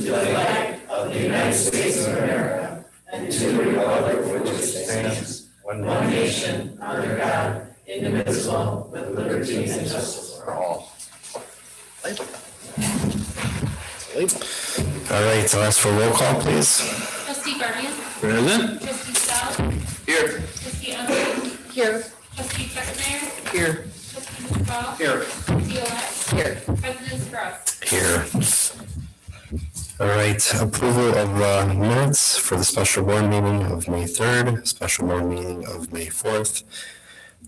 the flag of the United States of America and to the republic for which it stands, one nation, under God, indivisible, with liberty and justice for all. All right, so ask for a roll call, please. Trustee Guardian. Present. Trustee Stout. Here. Trustee Untitled. Here. Trustee Beckmeyer. Here. Trustee McFall. Here. Trustee Alex. Here. President Strauss. Here. All right, approval of minutes for the special board meeting of May 3rd, special board meeting of May 4th,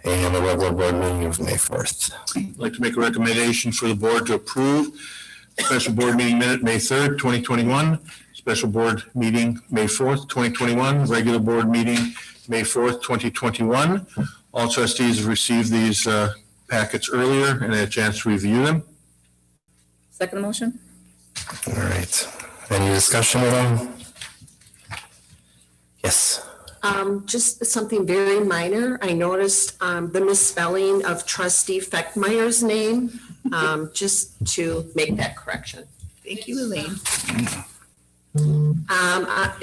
and the regular board meeting of May 4th. I'd like to make a recommendation for the board to approve special board meeting minute May 3rd, 2021, special board meeting May 4th, 2021, regular board meeting May 4th, 2021. All trustees have received these packets earlier and had a chance to review them. Second motion? All right, any discussion at all? Yes. Just something very minor. I noticed the misspelling of Trustee Feckmeyer's name, just to make that correction. Thank you, Elaine.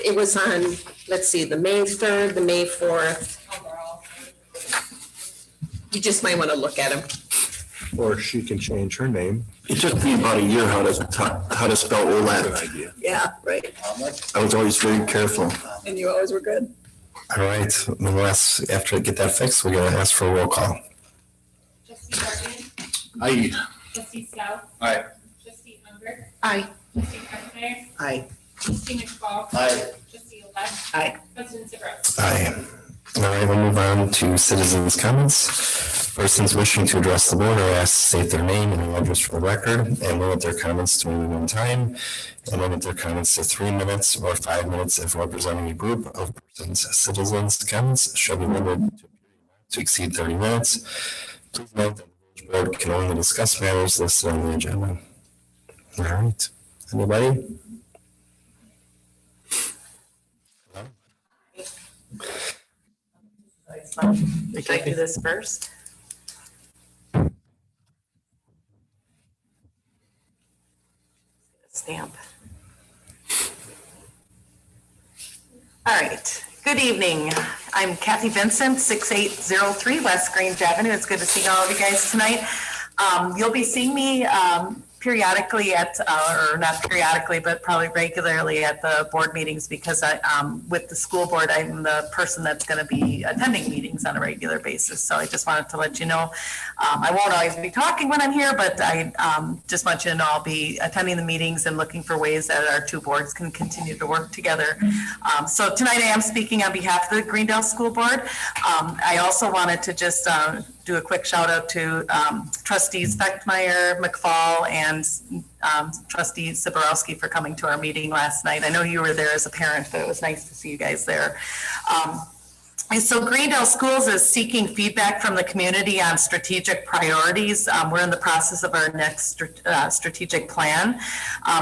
It was on, let's see, the May 3rd, the May 4th. You just might want to look at them. Or she can change her name. It took me about a year how to spell Good OLAT. idea. Yeah, right. I was always very careful. And you always were good. All right, then we'll ask, after I get that fixed, we're gonna ask for a roll call. Trustee Guardian. Aye. Trustee Stout. Aye. Trustee Unger. Aye. Trustee Beckmeyer. Aye. Trustee McFall. Aye. Trustee Alex. Aye. President Strauss. Aye. All right, we'll move on to citizens' comments. Persons wishing to address the board are asked to state their name and address for the record and limit their comments to only one time and limit their comments to 3 minutes or 5 minutes if representing a group of persons. Citizens' comments shall be limited to exceed 30 minutes. Please note that the village board can only discuss matters listed on the agenda. All right, anybody? Should I do this first? Stamp. All right. Good evening. I'm Kathy Vincent, 6803 West Grange Avenue. It's good to see all of you guys tonight. You'll be seeing me periodically at, or not periodically, but probably regularly at the board meetings because with the school board, I'm the person that's going to be attending meetings on a regular basis. So I just wanted to let you know, I won't always be talking when I'm here, but I just want you to know I'll be attending the meetings and looking for ways that our two boards can continue to work together. So tonight I am speaking on behalf of the Greendale School Board. I also wanted to just do a quick shout out to trustees Beckmeyer, McFall, and trustee Siborowski for coming to our meeting last night. I know you were there as a parent, but it was nice to see you guys there. And so Greendale Schools is seeking feedback from the community on strategic priorities. We're in the process of our next strategic plan.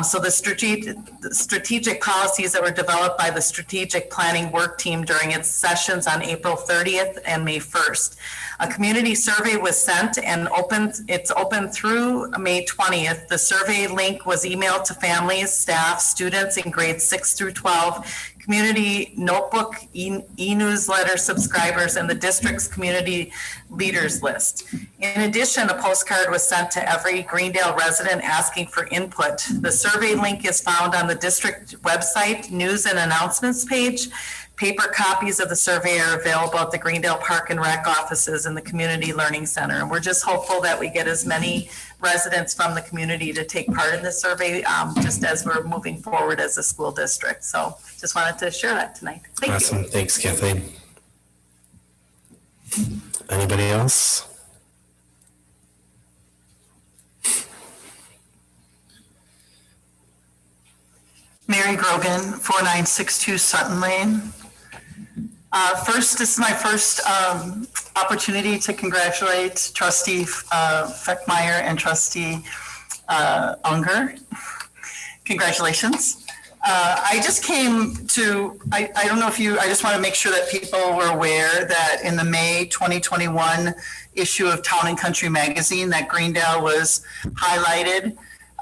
So the strategic policies that were developed by the strategic planning work team during its sessions on April 30th and May 1st. A community survey was sent and it's open through May 20th. The survey link was emailed to families, staff, students in grades 6 through 12, community notebook, e-newsletter subscribers, and the district's community leaders list. In addition, a postcard was sent to every Greendale resident asking for input. The survey link is found on the district website, news and announcements page. Paper copies of the survey are available at the Greendale Park and Rec offices and the Community Learning Center. And we're just hopeful that we get as many residents from the community to take part in this survey, just as we're moving forward as a school district. So just wanted to share that tonight. Thank you. Awesome, thanks, Kathy. Anybody else? Mary Grogan, 4962 Sutton Lane. First, this is my first opportunity to congratulate Trustee Feckmeyer and Trustee Unger. Congratulations. I just came to, I don't know if you, I just want to make sure that people were aware that in the May 2021 issue of Town and Country magazine that Greendale was highlighted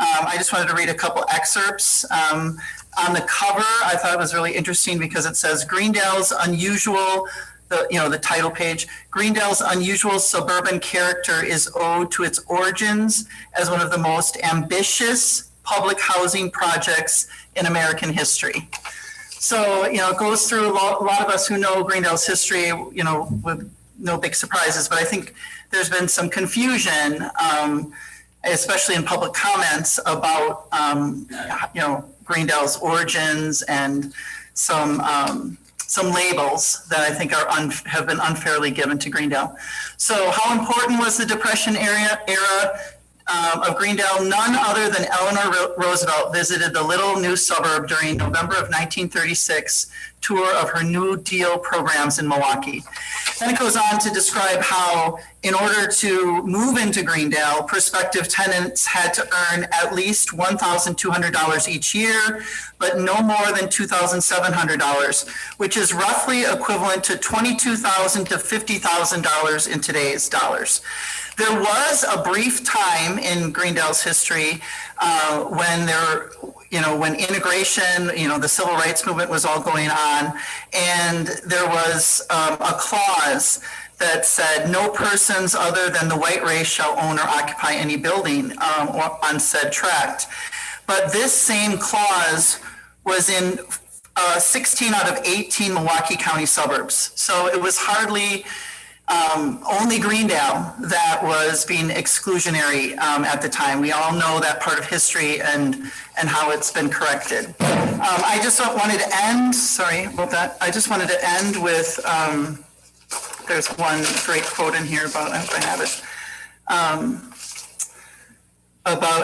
I just wanted to read a couple excerpts. On the cover, I thought it was really interesting because it says Greendale's unusual, the title page, Greendale's unusual suburban character is owed to its origins as one of the most ambitious public housing projects in American history. So, it goes through a lot of us who know Greendale's history, with no big surprises, but I think there's been some confusion, especially in public comments about, Greendale's origins and some labels that I think have been unfairly given to Greendale. So how important was the Depression era of Greendale? None other than Eleanor Roosevelt visited the little new suburb during November of 1936 tour of her New Deal programs in Milwaukee. Then it goes on to describe how in order to move into Greendale, prospective tenants had to earn at least $1,200 each year, but no more than $2,700, which is roughly equivalent to $22,000 to $50,000 in today's dollars. There was a brief time in Greendale's history when integration, the civil rights movement was all going on, and there was a clause that said no persons other than the white race shall own or occupy any building on said tract. But this same clause was in 16 out of 18 Milwaukee County suburbs. So it was hardly only Greendale that was being exclusionary at the time. We all know that part of history and how it's been corrected. I just wanted to end, sorry about that. I just wanted to end with, there's one great quote in here about, if I have it,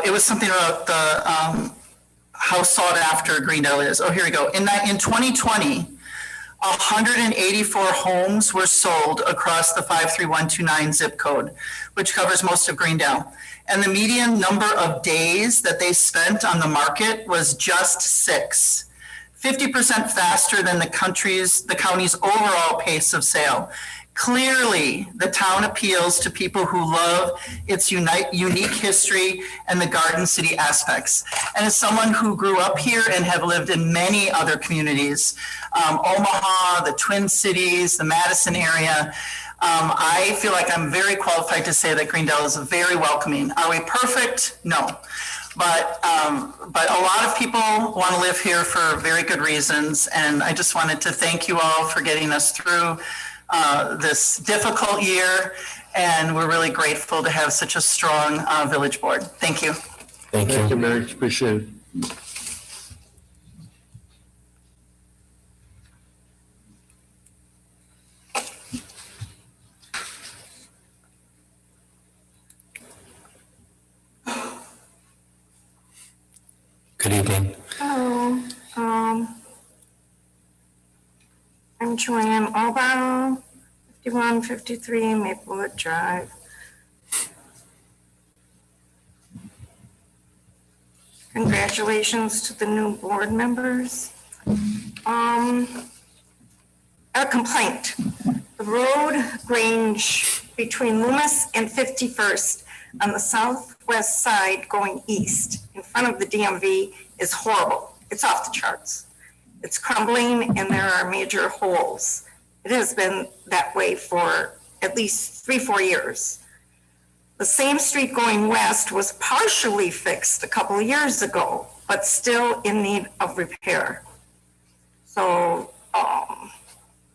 it was something about the, how sought after Greendale is. Oh, here we go. In 2020, 184 homes were sold across the 53129 zip code, which covers most of Greendale. And the median number of days that they spent on the market was just 6, 50% faster than the county's overall pace of sale. Clearly, the town appeals to people who love its unique history and the Garden City aspects. And as someone who grew up here and have lived in many other communities, Omaha, the Twin Cities, the Madison area, I feel like I'm very qualified to say that Greendale is very welcoming. Are we perfect? No. But a lot of people want to live here for very good reasons. And I just wanted to thank you all for getting us through this difficult year, and we're really grateful to have such a strong village board. Thank you. Thank Thank you, you. Mary. Appreciate it. Good evening. Hello, I'm Joanne Obano, 5153 Maplewood Drive. Congratulations to the new board members. A complaint. The road range between Loomis and 51st on the southwest side going east in front of the DMV is horrible. It's off the charts. It's crumbling and there are major holes. It has been that way for at least 3-4 years. The same street going west was partially fixed a couple of years ago, but still in need of repair. So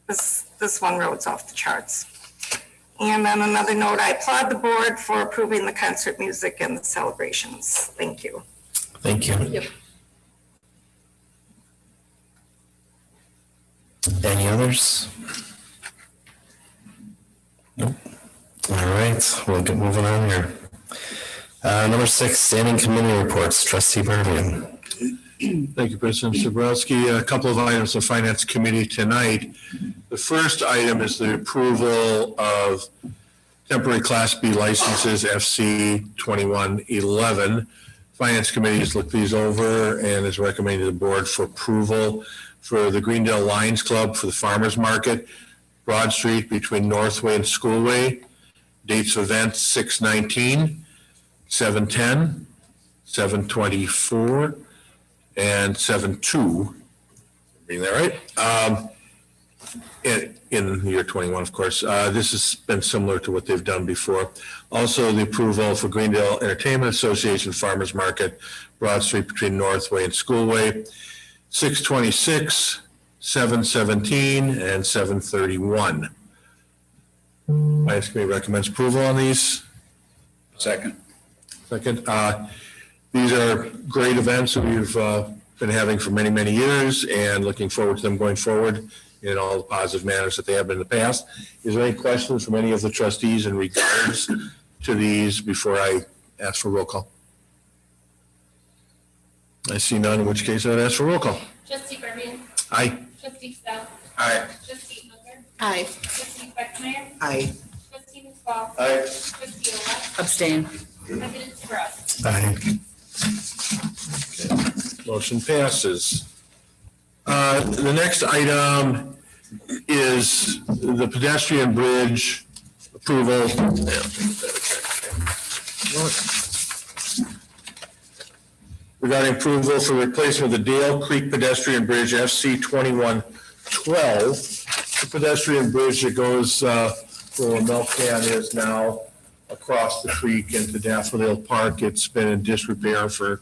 this one road's off the charts. And on another note, I applaud the board for approving the concert music and the celebrations. Thank you. Thank you. Yep. Any others? Nope. All right, we'll get moving on here. Number 6, standing committee reports. Trustee Berman. Thank you, President Zabrowski. A couple of items of Finance Committee tonight. The first item is the approval of temporary Class B licenses, FC 2111. Finance Committee has looked these over and is recommending to the board for approval for the Greendale Lions Club for the Farmers Market, Broad Street between Northway and Schoolway. Dates of events 6/19, 7/10, 724, and 72. Reading that right? In the year 21, of course. This has been similar to what they've done before. Also, the approval for Greendale Entertainment Association Farmers Market, Broad Street between Northway and Schoolway, 626, 717, and 731. Finance Committee recommends approval on these. Second. These are great events that we've been having for many, many years and looking forward to them going forward in all the positive manners that they have been in the past. Is there any questions from any of the trustees in regards to these before I ask for roll call? I see none, in which case I'd ask for roll call. Trustee Berman. Aye. Trustee Stout. Aye. Trustee Hooker. Aye. Trustee Beckmeyer. Aye. Trustee McFall. Aye. Trustee Alette. Abstain. President Scruggs. Aye. Motion passes. The next item is the pedestrian bridge approval. Regarding approval for replacement of the Dale Creek pedestrian bridge FC 2112. The pedestrian bridge that goes where Milk Can is now across the creek into Daffodil Park. It's been in disrepair for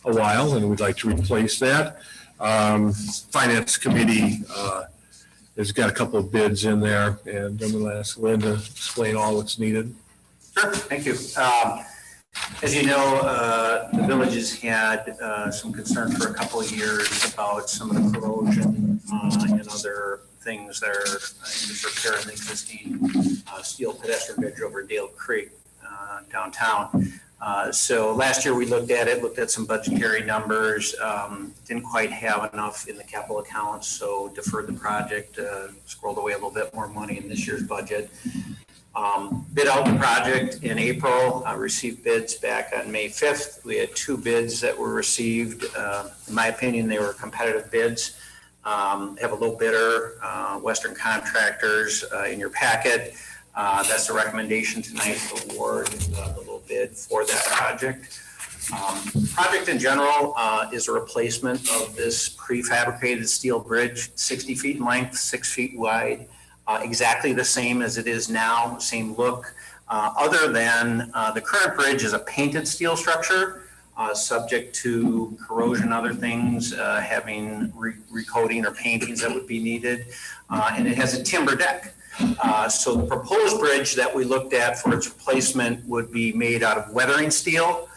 a while and we'd like to replace that. Finance Committee has got a couple of bids in there and I'm going to ask Lynn to explain all that's needed. Sure, thank you. As you know, the village has had some concern for a couple of years about some of the corrosion and other things that are in disrepair in the existing steel pedestrian bridge over Dale Creek downtown. So last year we looked at some budgetary numbers, didn't quite have enough in the capital accounts, so deferred the project, scrolled away a little bit more money in this year's budget. Bid out the project in April, received bids back on May 5th. We had 2 bids that were received. In my opinion, they were competitive bids. Have a low bidder, Western Contractors in your packet. That's the recommendation tonight to award the low bid for that project. Project in general is a replacement of this prefabricated steel bridge, 60 feet in length, 6 feet wide. Exactly the same as it is now, same look, other than the current bridge is a painted steel structure, subject to corrosion and other things, having recoating or paintings that would be needed, and it has a timber deck. So the proposed bridge that we looked at for its replacement would be made out of weathering steel.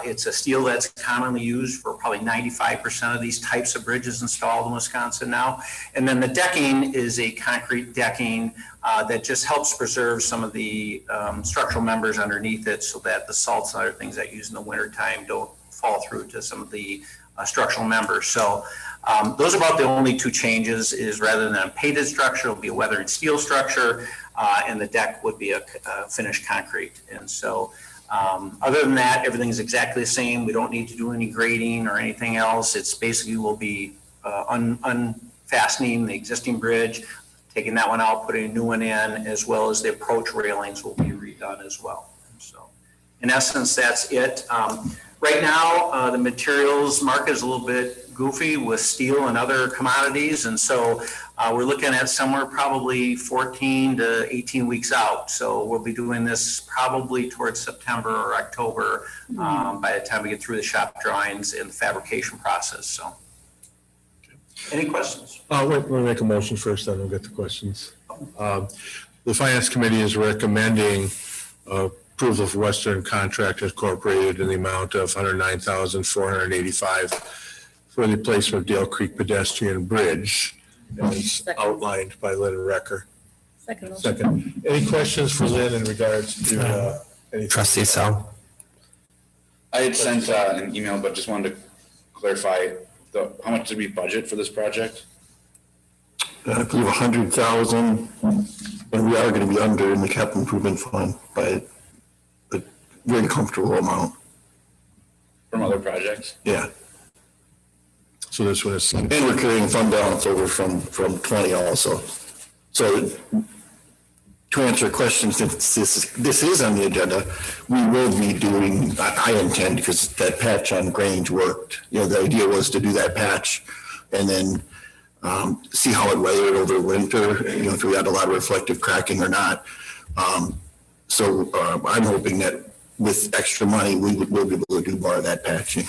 It's a steel that's commonly used for probably 95% of these types of bridges installed in Wisconsin now. And then the decking is a concrete decking that just helps preserve some of the structural members underneath it so that the salts and other things that use in the wintertime don't fall through to some of the structural members. So those are about the only 2 changes is rather than a painted structure, it'll be a weathered steel structure and the deck would be a finished concrete. And so other than that, everything's exactly the same. We don't need to do any grading or anything else. It's basically will be unfastening the existing bridge, taking that one out, putting a new one in, as well as the approach railings will be redone as well. So in essence, that's it. Right now, the materials market is a little bit goofy with steel and other commodities. And so we're looking at somewhere probably 14 to 18 weeks out. So we'll be doing this probably towards September or October by the time we get through the shop drawings and the fabrication process. So any questions? We'll make a motion first, then we'll get to questions. The Finance Committee is recommending approval of Western Contractors Incorporated in the amount of $109,485 for the replacement of Dale Creek pedestrian bridge as outlined by Lynn Recker. Second. Any questions for Lynn in regards to any? Trustee Sal. I had sent an email, but just wanted to clarify how much did we budget for this project? I believe 100,000, and we are going to be under in the capital improvement fund by a very comfortable amount. From other projects? Yeah. So this one is. And we're carrying fund balance over from 20 also. So to answer questions, if this is on the agenda, we will be doing, I intend, because that patch on Grange worked. You know, the idea was to do that patch and then see how it weathered over winter, you know, if we had a lot of reflective cracking or not. So I'm hoping that with extra money, we'll be able to do more of that patching.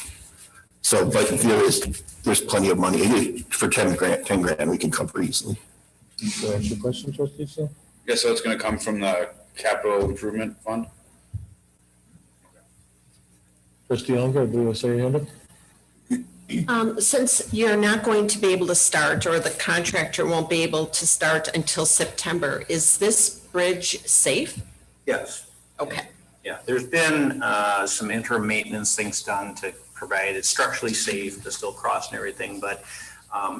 So, but there's plenty of money for 10 grand we can cover easily. Can I ask you a question, trustee Sal? Yeah, so it's gonna come from the capital improvement fund? Trustee Unger, do you want to say your hand up? Since you're not going to be able to start, or the contractor won't be able to start until September, is this bridge safe? Yes. Okay. Yeah, there's been some interim maintenance things done to provide it structurally safe to still cross and everything, but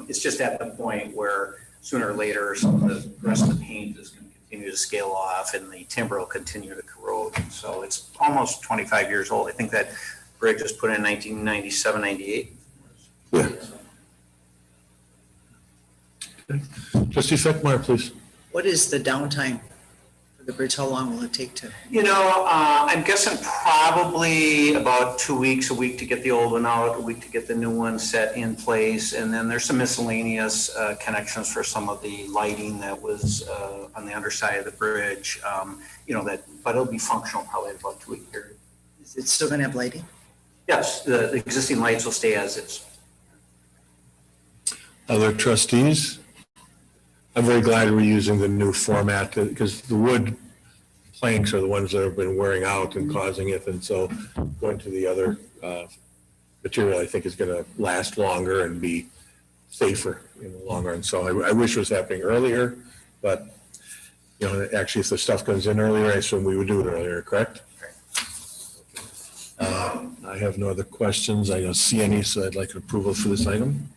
it's just at the point where sooner or later some of the rest of the paint is going to continue to scale off and the timber will continue to corrode. So it's almost 25 years old. I think that bridge was put in 1997, 98. Yeah. Trustee Feckmeyer, please. What is the downtime for the bridge? How long will it take to? You know, I'm guessing probably about 2 weeks, a week to get the old one out, a week to get the new one set in place. And then there's some miscellaneous connections for some of the lighting that was on the underside of the bridge. You know, but it'll be functional probably in about 2 week period. Is it still gonna have lighting? Yes, the existing lights will stay as is. Other trustees? I'm very glad we're using the new format because the wood planks are the ones that have been wearing out and causing it. And so going to the other material, I think, is going to last longer and be safer in the long run. So I wish it was happening earlier, but you know, actually, if the stuff comes in earlier, I assume we would do it earlier, correct? I have no other questions. I don't see any, so I'd like an approval for this item.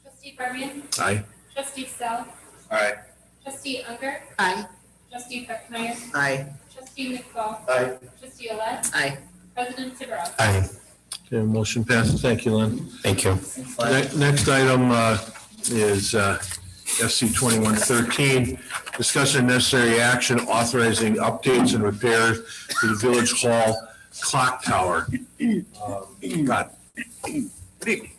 Trustee Berman? Aye. Trustee Sell? Aye. Trustee Unger? Aye. Trustee Feckmeyer? Aye. Trustee McFall? Aye. Trustee Alette? Aye. President Sibrowski? Aye. Okay, motion passes. Thank you, Lynn. Thank you. Next item is SC 2113, discussion and necessary action authorizing updates and repairs to the Village Hall clock tower. Scott. Good evening.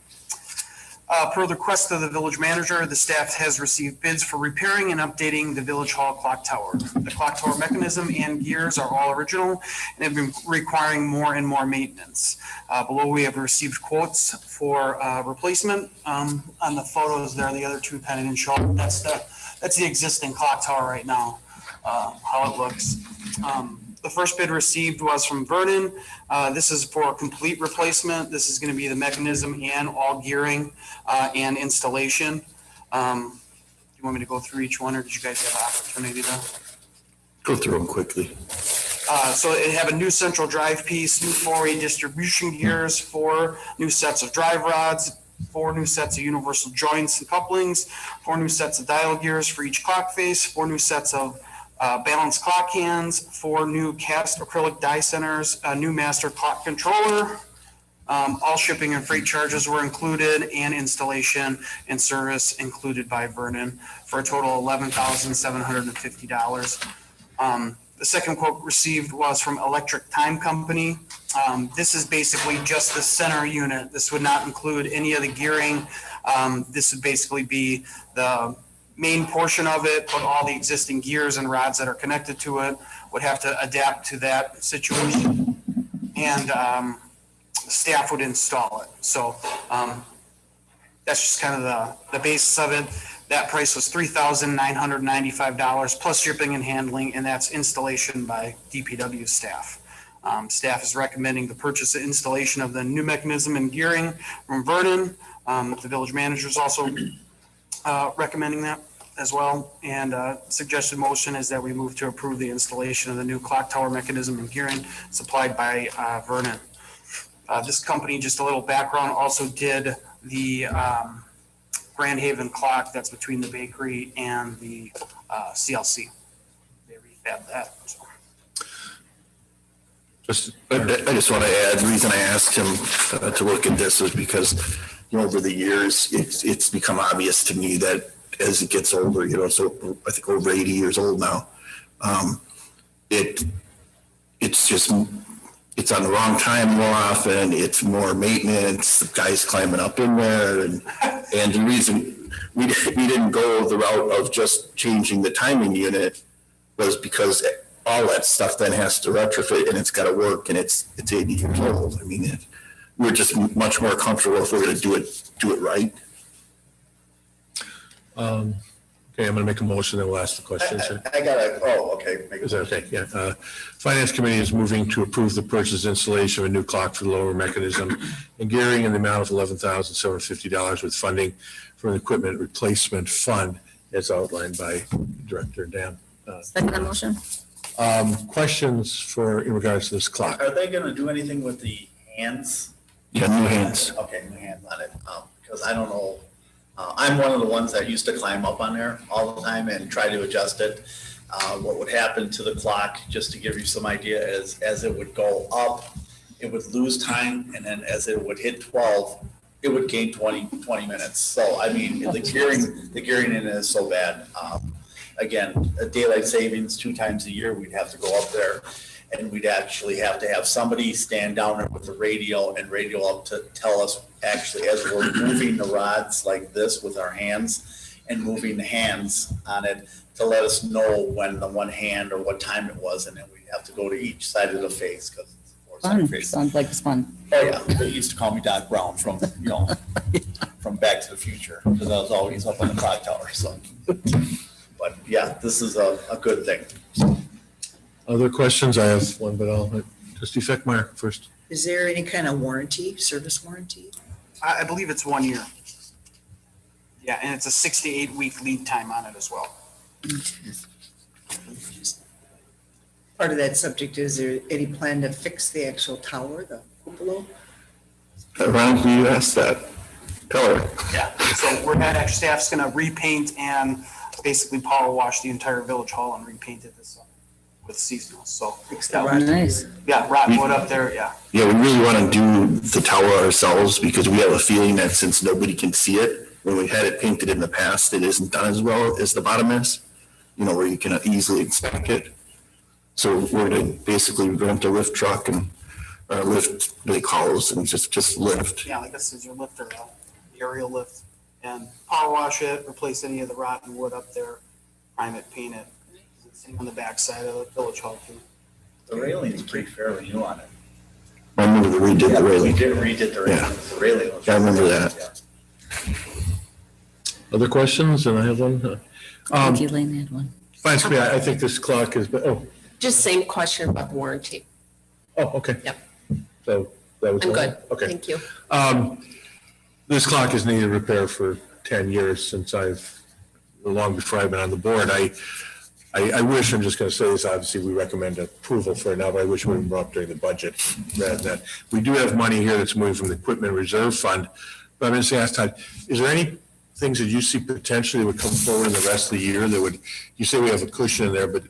Per the request of the village manager, the staff has received bids for repairing and updating the Village Hall clock tower. The clock tower mechanism and gears are all original and have been requiring more and more maintenance. Below, we have received quotes for replacement. On the photos there, the other two kind of didn't show up. That's the existing clock tower right now, how it looks. The first bid received was from Vernon. This is for a complete replacement. This is going to be the mechanism and all gearing and installation. Do you want me to go through each one, or did you guys have an opportunity to? Go through them quickly. So it have a new central drive piece, new 4-way distribution gears, 4 new sets of drive rods, 4 new sets of universal joints and couplings, 4 new sets of dial gears for each clock face, 4 new sets of balanced clock hands, 4 new cast acrylic die centers, a new master clock controller. All shipping and freight charges were included, and installation and service included by Vernon for a total of $11,750. The second quote received was from Electric Time Company. This is basically just the center unit. This would not include any of the gearing. This would basically be the main portion of it, but all the existing gears and rods that are connected to it would have to adapt to that situation, and staff would install it. So that's just kind of the basis of it. That price was $3,995 plus shipping and handling, and that's installation by DPW staff. Staff is recommending the purchase and installation of the new mechanism and gearing from Vernon. The village manager is also recommending that as well, and suggested motion is that we move to approve the installation of the new clock tower mechanism and gearing supplied by Vernon. This company, just a little background, also did the Grand Haven clock that's between the bakery and the CLC. They refabbed that. So. I just want to add, the reason I asked him to look at this is because, you know, over the years, it's become obvious to me that as it gets older, you know, so I think over 80 years old now, It's just, it's on the wrong time more often, it's more maintenance, the guys climbing up in there, and the reason we didn't go the route of just changing the timing unit was because all that stuff then has to retrofit, and it's got to work, and it's 80 years old. I mean, we're just much more comfortable if we're going to do it right. Okay, I'm going to make a motion and we'll ask the questions. Okay. Is that okay? Yeah. Finance Committee is moving to approve the purchase installation of a new clock for the lower mechanism and gearing in the amount of $11,750 with funding from the equipment replacement fund as outlined by Director Dan. Second motion. Questions in regards to this clock? Are they gonna do anything with the hands? Yeah, new hands. Okay, new hands on it, because I don't know. I'm one of the ones that used to climb up on there all the time and try to adjust it. What would happen to the clock, just to give you some idea, is as it would go up, it would lose time, and then as it would hit 12, it would gain 20 minutes. So, I mean, the gearing in it is so bad. Again, a daylight savings 2 times a year, we'd have to go up there, and we'd actually have to have somebody stand down there with the radio and radio up to tell us actually as we're moving the rods like this with our hands and moving the hands on it to let us know when the one hand or what time it was, and then we'd have to go to each side of the face because it's a 4-side Fun. face. Sounds like it's fun. Oh yeah, they used to call me Doc Brown from from Back to the Future because I was always up on the clock tower. So, but yeah, this is a good thing. Other questions? I have one, but I'll let Trustee Feckmeyer first. Is there any kind of warranty, service warranty? I believe it's 1 year. Yeah, and it's a 6 to 8 week lead time on it as well. Part of that subject, is there any plan to fix the actual tower, the cupola? Ron, can you ask that? Tell her. Yeah, so staff's gonna repaint and basically power wash the entire village hall and repaint it this summer with seasonal, so. Fix the Yeah, rotten Nice. yeah, rotten wood up there, yeah. Yeah, we really want to do the tower ourselves because we have a feeling that since nobody can see it, when we had it painted in the past, it isn't done as well as the bottom is, where you can easily inspect it. So we're going to basically rent a lift truck and lift, they call us, and just lift. Yeah, like this is your lifter, the aerial lift, and power wash it, replace any of the rotten wood up there, prime it, paint it. Same on the back side of the village hall too. The railing is pretty fairly new on it. I remember they redid the railing. Redid the railing. Yeah. The railing was. I remember that. Other questions? And I have one. Thank you, Lane, had one. Finance Committee, I think this clock is, Just same question about the warranty. okay. Yep. So that was. I'm good. Okay. Thank you. This clock has needed repair for 10 years since long before I've been on the board. I wish, I'm just going to say this, obviously we recommend approval for it now, but I wish we would brought up during the budget rather than that. We do have money here that's moving from the equipment reserve fund, but I'm going to say, ask Todd, is there any things that you see potentially would come forward in the rest of the year that would, you say we have a cushion in there, but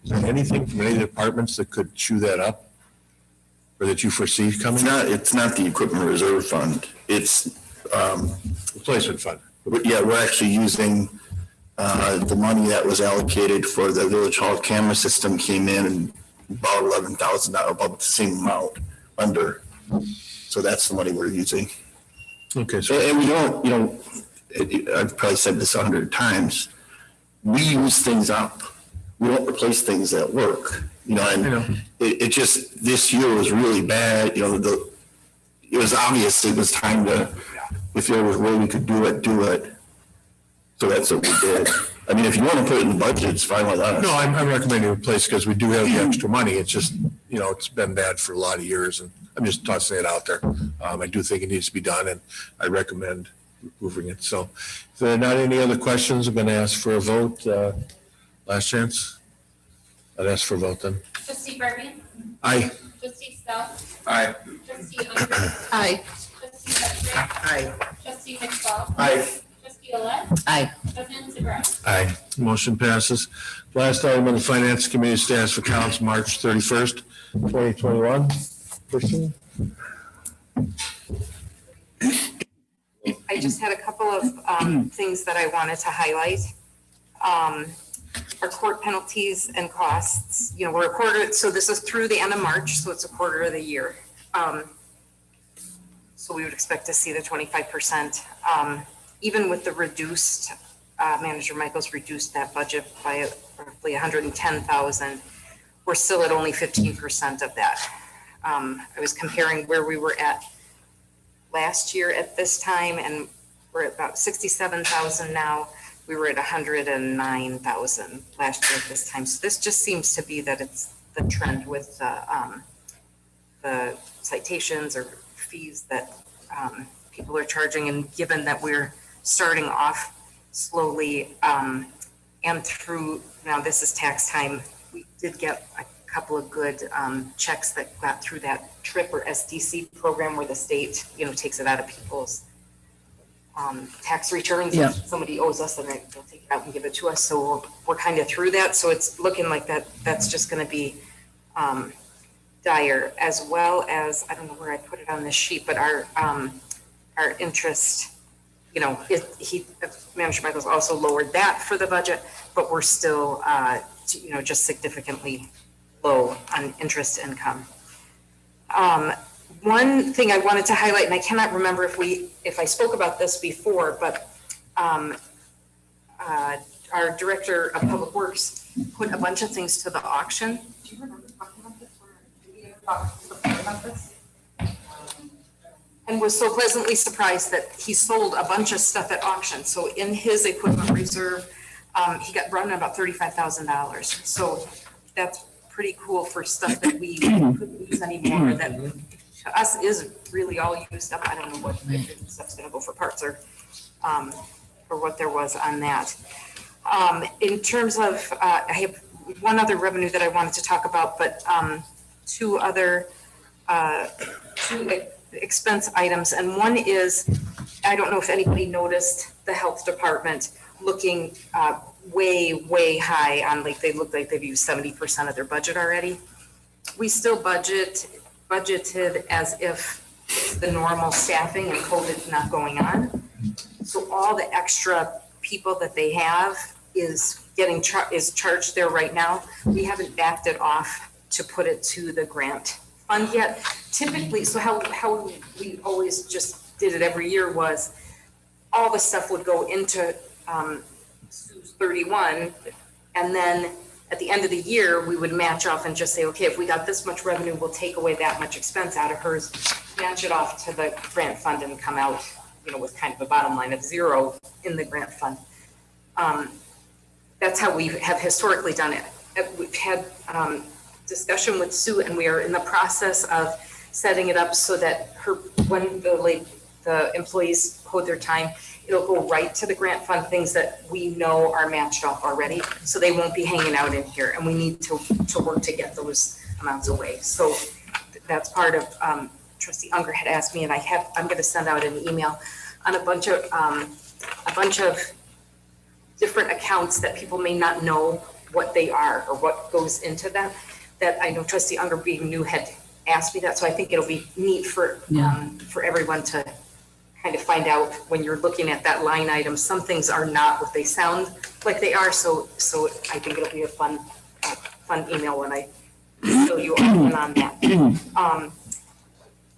is there anything from any of the departments that could chew that up? Or that you foresee coming? It's not the equipment reserve fund. It's, Replacement fund. yeah, we're actually using the money that was allocated for the village hall camera system came in about $11,000, about the same amount under. So that's the money we're using. Okay. So And we don't, I've probably said this 100 times. We use things up. We don't replace things that work, and it just, this year was really bad. It was obvious it was time to, if there was a way we could do it. So that's what we did. I mean, if you want to put it in the budget, it's fine with us. no, I'm recommending replace because we do have the extra money. It's just, it's been bad for a lot of years and I'm just tossing it out there. I do think it needs to be done and I recommend moving it. So if there are not any other questions, I'm going to ask for a vote. Last chance. I'd ask for a vote then. Trustee Berman? Aye. Trustee Stubbs? Aye. Trustee Unger? Aye. Trustee Petrick? Aye. Trustee McFall? Aye. Trustee Alette? Aye. President Zabrowski? Aye. Motion passes. Last item on the Finance Committee stands for accounts March 31st, 2021. Kristen? I just had a couple of things that I wanted to highlight. our court penalties and costs, we're a quarter, so this is through the end of March, so it's a quarter of the year. So we would expect to see the 25%, even with the reduced, Manager Michaels reduced that budget by roughly 110,000. We're still at only 15% of that. I was comparing where we were at last year at this time, and we're at about 67,000 now. We were at 109,000 last year at this time. So this just seems to be that it's the trend with the citations or fees that people are charging. And given that we're starting off slowly and through, now this is tax time, we did get a couple of good checks that got through that TRIP or SDC program where the state, takes it out of people's tax returns. Yeah. If somebody owes us, then they'll take it out and give it to us. So we're kind of through that. So it's looking like that's just going to be dire, as well as, I don't know where I put it on this sheet, but our interest, Manager Michaels also lowered that for the budget, but we're still, just significantly low on interest income. One thing I wanted to highlight, and I cannot remember if I spoke about this before, but our Director of Public Works put a bunch of things to the auction. Do you remember talking about this? Did we ever talk about this? And was so pleasantly surprised that he sold a bunch of stuff at auction. So in his equipment reserve, he got brought in about $35,000. So that's pretty cool for stuff that we couldn't use anymore, that to us is really all used up. I don't know what stuff's gonna go for parts or what there was on that. In terms of, I have one other revenue that I wanted to talk about, but two expense items. And one is, I don't know if anybody noticed the health department looking way, way high on, like, they look like they've used 70% of their budget already. We still budgeted as if it's the normal staffing and COVID's not going on. So all the extra people that they have is getting is charged there right now. We haven't backed it off to put it to the grant fund yet. Typically, so how we always just did it every year was all the stuff would go into 31, and then at the end of the year, we would match off and just say, okay, if we got this much revenue, we'll take away that much expense out of hers, match it off to the grant fund and come out, with kind of a bottom line of zero in the grant fund. That's how we have historically done it. We've had discussion with Sue, and we are in the process of setting it up so that when the employees hold their time, it'll go right to the grant fund, things that we know are matched off already, so they won't be hanging out in here, and we need to work to get those amounts away. So that's part of, Trustee Unger had asked me, and I'm going to send out an email on a bunch of different accounts that people may not know what they are or what goes into them, that I know Trustee Unger, being new, had asked me that, so I think it'll be neat for everyone to kind of find out when you're looking at that line item. Some things are not what they sound like they are, so I think it'll be a fun email when I fill you all in on that.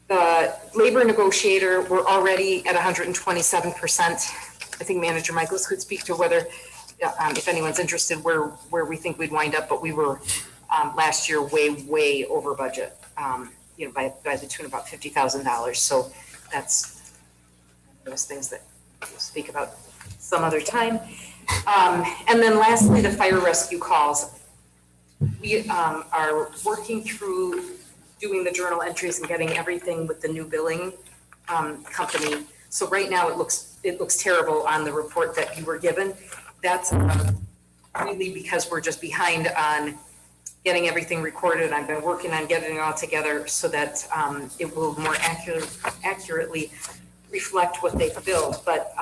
The labor negotiator, we're already at 127%. I think Manager Michaels could speak to whether, if anyone's interested, where we think we'd wind up, but we were last year way over budget, by the tune of about $50,000. So that's those things that we'll speak about some other time. And then lastly, the fire rescue calls. We are working through doing the journal entries and getting everything with the new billing company. So right now it looks terrible on the report that you were given. That's really because we're just behind on getting everything recorded. I've been working on getting it all together so that it will more accurately reflect what they've billed, but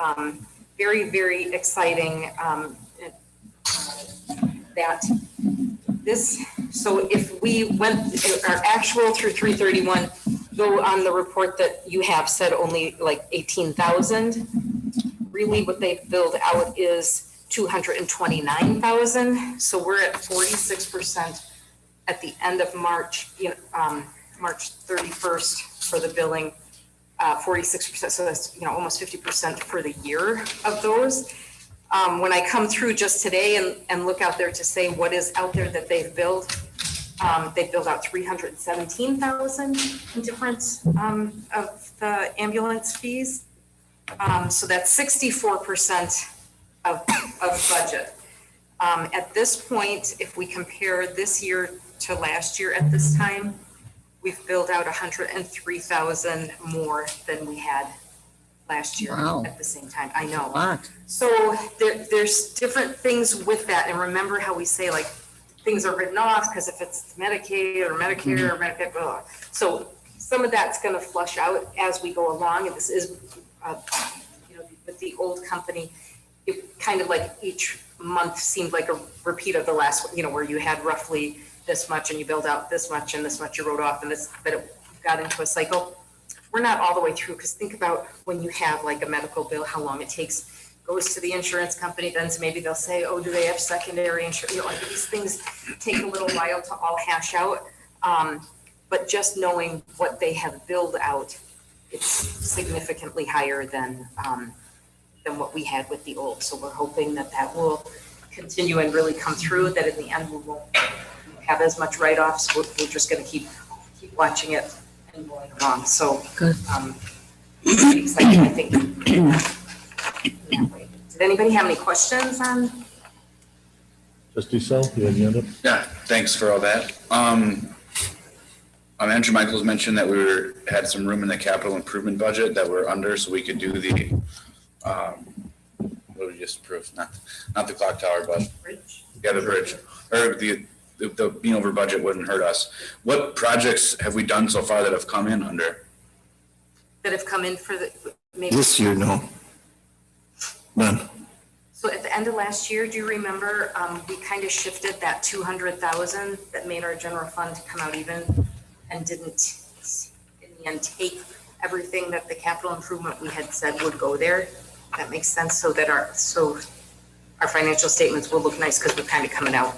very, very exciting that this, so if we went, our actual through 3/31, go on the report that you have said only like 18,000, really what they've billed out is $229,000. So we're at 46% at the end of March, March 31st for the billing, 46%. So that's, almost 50% for the year of those. When I come through just today and look out there to say what is out there that they've billed out $317,000 in difference of the ambulance fees. So that's 64% of budget. At this point, if we compare this year to last year at this time, we've billed out 103,000 more than we had last year at the same time. I know. A lot. So there's different things with that. And remember how we say like things are written off because if it's Medicaid or Medicare or Medicaid, blah, blah. So some of that's going to flush out as we go along. And this is, with the old company, it kind of like each month seemed like a repeat of the last one, where you had roughly this much and you build out this much and this much you wrote off and this, but it got into a cycle. We're not all the way through because think about when you have like a medical bill, how long it takes, goes to the insurance company, then maybe they'll say, oh, do they have secondary insurance? Like these things take a little while to all hash out. But just knowing what they have billed out, it's significantly higher than what we had with the old. So we're hoping that will continue and really come through, that in the end we won't have as much write-offs. We're just going to keep watching it and going along. So Good. pretty exciting, I think. Did anybody have any questions on? Trustee Sell, you have your hand up? Yeah, thanks for all that. Andrew Michaels mentioned that we had some room in the capital improvement budget that we're under, so we could do the, what we just approved, not the clock tower, but yeah, the bridge, or the being over budget wouldn't hurt us. What projects have we done so far that have come in under? That have come in for the, maybe. This year, no. None. So at the end of last year, do you remember, we kind of shifted that 200,000 that made our general fund come out even and didn't in the end take everything that the capital improvement we had said would go there? That makes sense, so that our financial statements will look nice because we're kind of coming out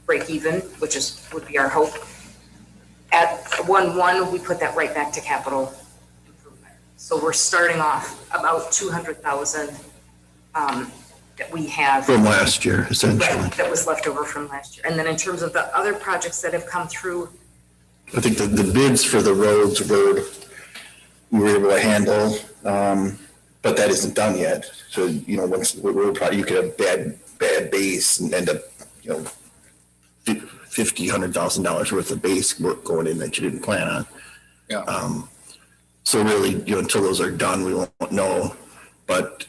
break even, which would be our hope. At 1/1, we put that right back to capital improvement. So we're starting off about 200,000 that we have. From last year, essentially. Right, that was left over from last year. And then in terms of the other projects that have come through. I think the bids for the roads we were able to handle, but that isn't done yet. So, once we're probably, you could have bad base and end up, $100,000 worth of base work going in that you didn't plan on. Yeah. So really, until those are done, we won't know. But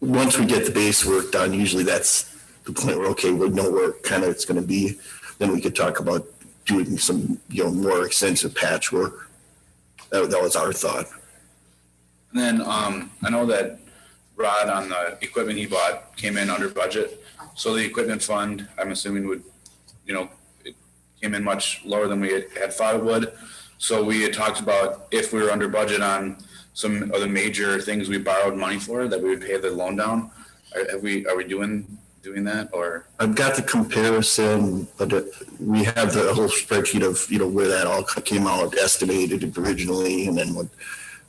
once we get the base work done, usually that's the point where, okay, we know where kind of it's going to be. Then we could talk about doing some, more extensive patchwork. That was our thought. And then I know that Rod on the equipment he bought came in under budget. So the equipment fund, I'm assuming would, it came in much lower than we had thought it would. So we had talked about if we were under budget on some of the major things we borrowed money for, that we would pay the loan down. Are we doing that, or? I've got the comparison, but we have the whole spreadsheet of, where that all came out, estimated originally, and then what.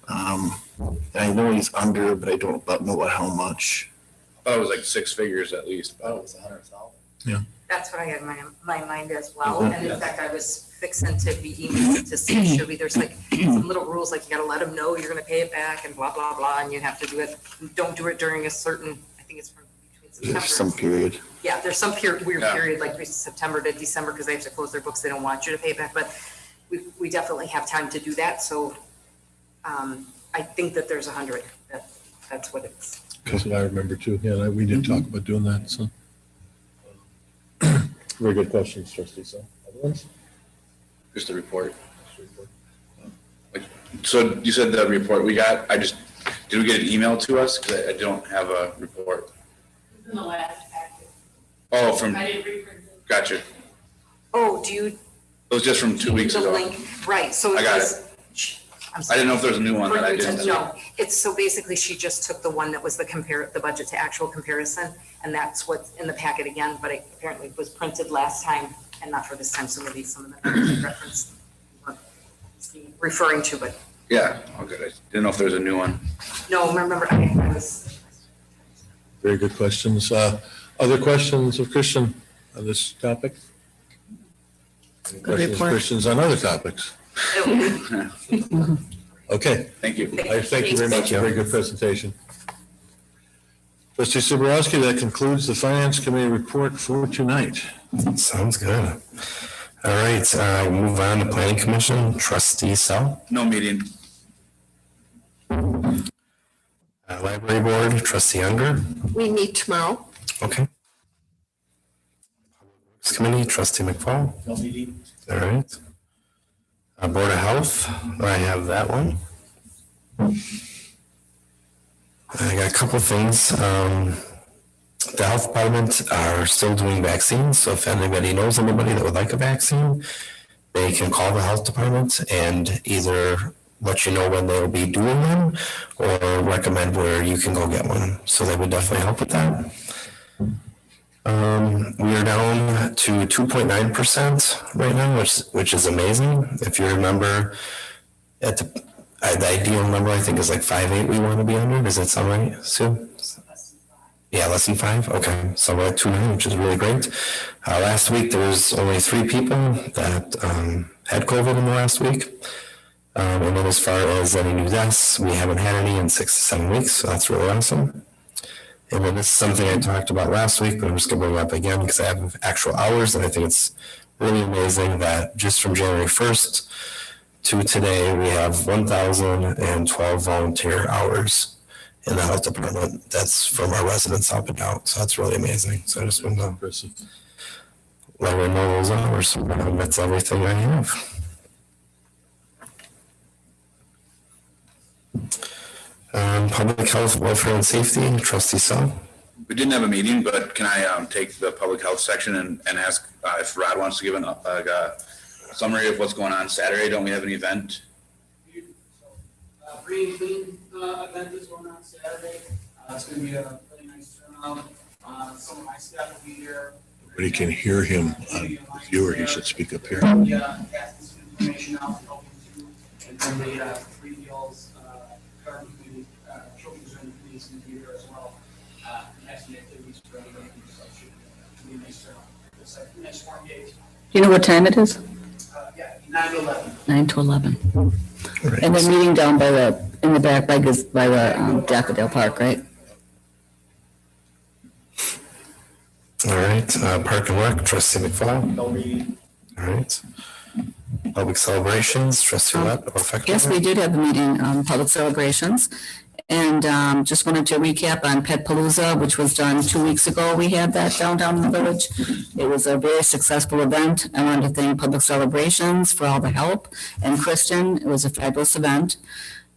I know he's under, but I don't know how much. I thought it was like six figures at least. I thought it was 100,000. Yeah. That's what I had in my mind as well. And in fact, I was fixing to be emailing to see, surely there's like some little rules, like you gotta let them know you're gonna pay it back and blah, blah, blah, and you have to do it. Don't do it during a certain, I think it's from between September. Some period. Yeah, there's some weird period, like September to December, because they have to close their books. They don't want you to pay it back, but we definitely have time to do that. So I think that there's 100. That's what it's. That's what I remember too. Yeah, we did talk about doing that, so. Very good questions, Trustee. So, other ones? Just the report. So you said the report we got, did we get an email to us? Because I don't have a report. In the last packet. Oh, I didn't reprint it. Gotcha. Oh, do you? It was just from 2 weeks the ago. link, right, so I got it was I'm I sorry. didn't know if there was a new one that I didn't. No, it's, so basically she just took the one that was the budget to actual comparison, and that's what's in the packet again, but it apparently was printed last time and not for this time, so maybe some of the numbers referenced weren't referring to, but Yeah, okay. I didn't know if there was a new one. no, remember, I was. Very good questions. Other questions of Christian on this topic? Any questions, report. Christians on other topics? Okay, Thank you. thank you very much. Very good presentation. Trustee Soborowski, that concludes the Finance Committee report for tonight. Sounds good. All right, move on to Planning Commission, Trustee Sell. No meeting. Library Board, Trustee Unger. We meet tomorrow. Okay. Public Works Committee, Trustee McFall. No meeting. All right. Board of Health, I have that one. I got a couple of things. The health department are still doing vaccines, so if anybody knows anybody that would like a vaccine, they can call the health department and either let you know when they'll be doing them or recommend where you can go get one. So they would definitely help with that. We are down to 2.9% right now, which is amazing. If you remember, at the ideal number I think is like 5.8 we want to be under. Does that sound right, Sue? Yeah, less than 5. Okay, so we're at 2.9, which is really great. Last week there was only 3 people that had COVID in the last week. And then as far as any new deaths, we haven't had any in 6 to 7 weeks, so that's really awesome. And then this is something I talked about last week, but I'm just going to bring it up again because I have actual hours, and I think it's really amazing that just from January 1st to today, we have 1,012 volunteer hours in the health department. That's from our residents helping out, so that's really amazing. So I just want to let everyone know those hours. That's everything I have. Public Health, Welfare, and Safety, Trustee Sell. We didn't have a meeting, but can I take the public health section and ask if Rod wants to give a summary of what's going on Saturday? Don't we have an event? Green Clean event is going on Saturday. It's going to be a really nice turnout. Some of my staff will be there. Everybody can hear him on viewer. He should speak up here. Yeah, pass some information out to help you too. And then the free meals, garden community, children's room community is going to be there as well. And have some activities for everybody. So it should be a nice turnout. It's like a nice warm day. Do you know what time it is? Yeah, 9 to 11. 9 to 11. And then meeting down in the back by the Daffodil Park, right? All right, Park and Rec, Trustee McFall. No meeting. All right. Public celebrations, Trustee Webb, or effective. Yes, we did have a meeting on public celebrations. And just wanted to recap on Pet Palooza, which was done 2 weeks ago. We had that downtown in the village. It was a very successful event. I wanted to thank Public Celebrations for all the help and Kristen. It was a fabulous event.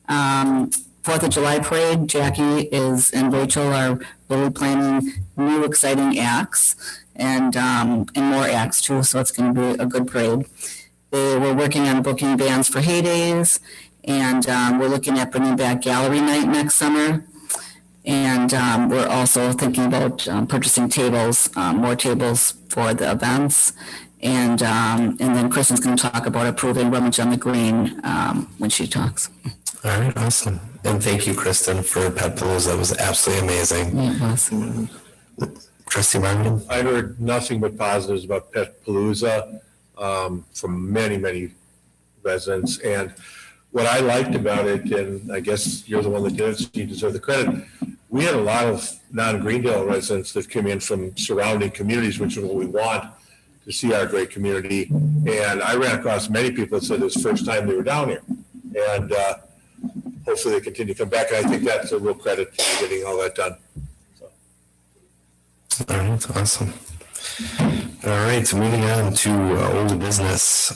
4th of July parade, Jackie and Rachel are really planning new exciting acts and more acts too. So it's going to be a good parade. They were working on booking bands for heydays. And we're looking at bringing back gallery night next summer. And we're also thinking about purchasing tables, more tables for the events. And then Kristen's going to talk about approving Rummage on the Green when she talks. All right, awesome. And thank you, Kristen, for Pet Palooza. It was absolutely amazing. Yeah, it was. Trustee Martin? I heard nothing but positives about Pet Palooza from many, many residents. And what I liked about it, and I guess you're the one that did it, so you deserve the credit, we had a lot of non-Greendale residents that came in from surrounding communities, which is what we want to see our great community. And I ran across many people that said it was the first time they were down here. And hopefully they continue to come back. And I think that's a real credit to getting all that done. So. All right, awesome. All right, moving on to old business.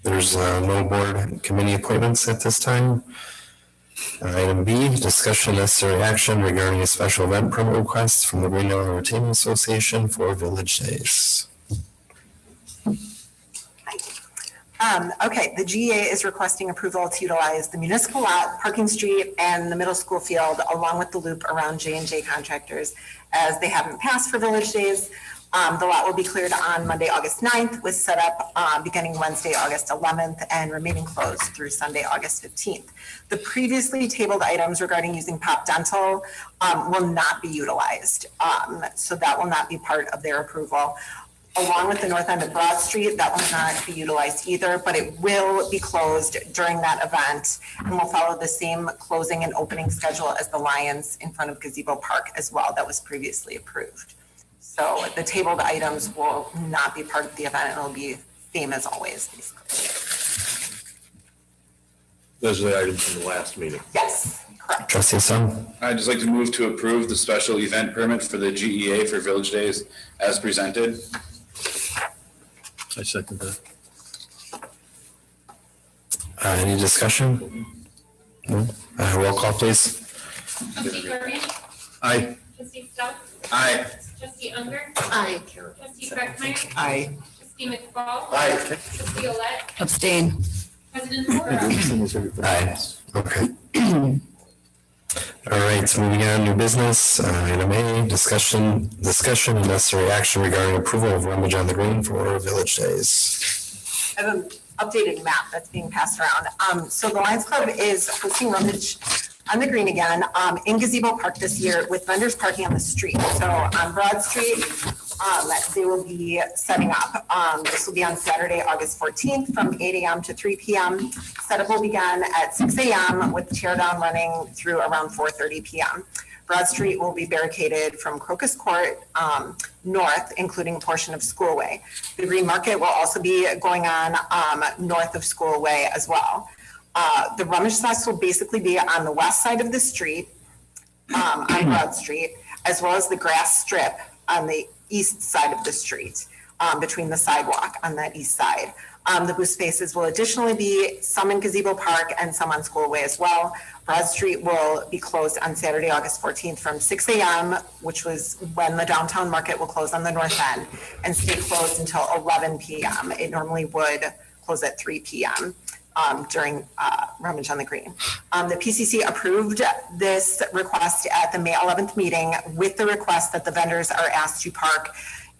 There's no board committee appointments at this time. Item B, discussion necessary action regarding a special event permit request from the Greendale Entertainment Association for Village Days. Okay, the GEA is requesting approval to utilize the municipal lot, parking street, and the middle school field, along with the loop around J&J Contractors, as they haven't passed for Village Days. The lot will be cleared on Monday, August 9th, with setup beginning Wednesday, August 11th, and remaining closed through Sunday, August 15th. The previously tabled items regarding using Pop Dental will not be utilized, so that will not be part of their approval. Along with the north end of Broad Street, that will not be utilized either, but it will be closed during that event and will follow the same closing and opening schedule as the Lions in front of Gazebo Park as well, that was previously approved. So the tabled items will not be part of the event, and it'll be same as always, basically. Those are the items from the last meeting. Yes, correct. Trustee Sung. I'd just like to move to approve the special event permit for the GEA for Village Days as presented. I second that. Any discussion? No? Roll call, please. Trustee Corbin? Aye. Trustee Stout? Aye. Trustee Unger? Aye. Trustee Beckmeyer? Aye. Trustee McFall? Aye. Trustee Olet? Abstain. President Morrell? Aye. Okay. All right, moving on, new business, item A, discussion and necessary action regarding approval of rummage on the green for Village Days. I have an updated map that's being passed around. So the Lions Club is hosting rummage on the green again in Gazebo Park this year with vendors parking on the street. So on Broad Street, they will be setting up. This will be on Saturday, August 14th from 8 a.m. to 3 p.m. Setup will begin at 6 a.m. with the tear down running through around 4:30 p.m. Broad Street will be barricaded from Crocus Court north, including a portion of Schoolway. The Green Market will also be going on north of Schoolway as well. The rummage fest will basically be on the west side of the street, on Broad Street, as well as the grass strip on the east side of the street, between the sidewalk on that east side. The booth spaces will additionally be some in Gazebo Park and some on Schoolway as well. Broad Street will be closed on Saturday, August 14th from 6 a.m., which was when the downtown market will close on the north end, and stay closed until 11 p.m. It normally would close at 3 p.m. During Rummage on the Green. The PCC approved this request at the May 11th meeting with the request that the vendors are asked to park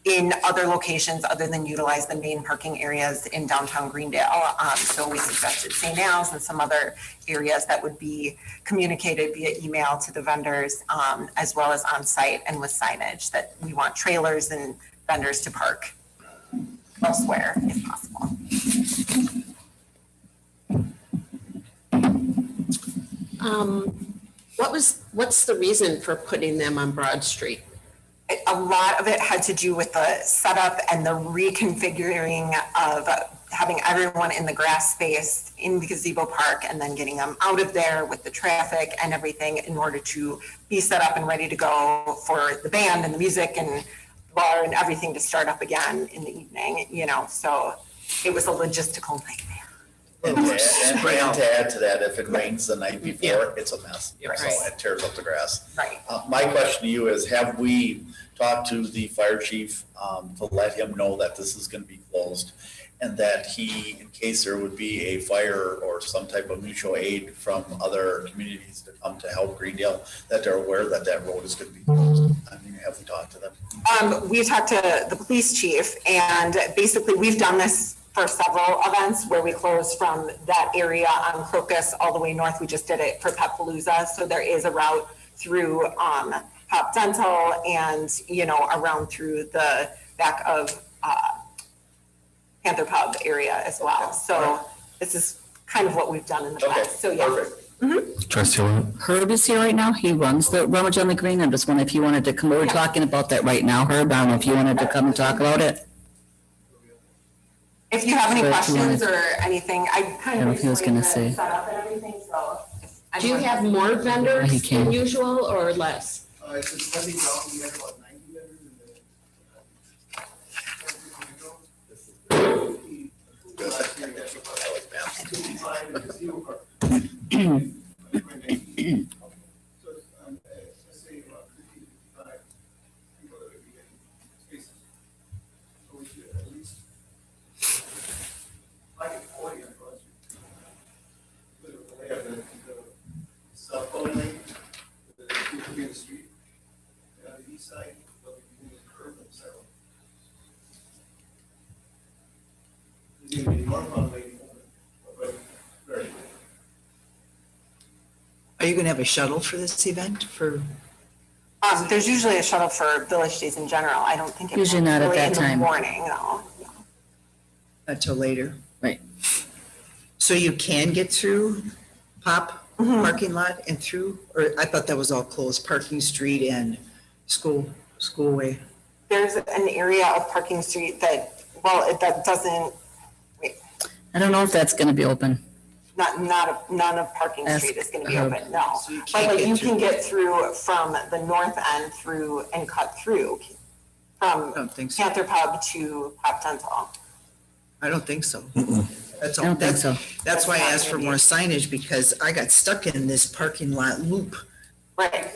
in other locations other than utilize the main parking areas in downtown Greendale. So we suggested St. Al's and some other areas that would be communicated via email to the vendors, as well as on site and with signage that we want trailers and vendors to park elsewhere if possible. What's the reason for putting them on Broad Street? A lot of it had to do with the setup and the reconfiguring of having everyone in the grass space in the Gazebo Park and then getting them out of there with the traffic and everything in order to be set up and ready to go for the band and the music and bar and everything to start up again in the evening, so it was a logistical nightmare. And to add to that, if it rains the night before, it's a mess. Right. So it tears up the grass. Right. My question to you is, have we talked to the fire chief to let him know that this is going to be closed? And that he, in case there would be a fire or some type of mutual aid from other communities to come to help Greendale, that they're aware that that road is going to be closed? I mean, have we talked to them? We talked to the police chief, and basically we've done this for several events where we close from that area on Crocus all the way north. We just did it for Petpalooza. So there is a route through Pop Dental and, around through the back of Panther Pub area as well. So this is kind of what we've done in the past. So yeah. Perfect. Trustee Lemon. Herb is here right now. He runs the Rummage on the Green. I'm just wondering if you wanted to come. We're talking about that right now, Herb. I don't know if you wanted to come and talk about it. If you have any Sure, questions or anything, I kind I of don't know if he was explained gonna the say. setup and everything, so. Do you have more vendors He can. than usual or less? It's just depending on, we have about 90 vendors in the. could be in the street, the east side, but you can curve them several. You can north on Lady but very. Are you going to have a shuttle for this event for? There's usually a shuttle for Village Days in general. I don't think it's Usually not at really that in the time. morning, no. Until later? Right. So you can get through parking lot and through, or I thought that was all closed, parking street and schoolway. There's an area of parking street that, that doesn't, I don't know if that's going to be open. none of Parking Ask Street is gonna be Herb. open, no. So you But can't like get you through. can get through from the north end through and cut through from I don't think so. Panther Pub to Pop Dental. I don't think so. That's I all, don't think so. that's why I asked for more signage, because I got stuck in this parking lot loop. Right,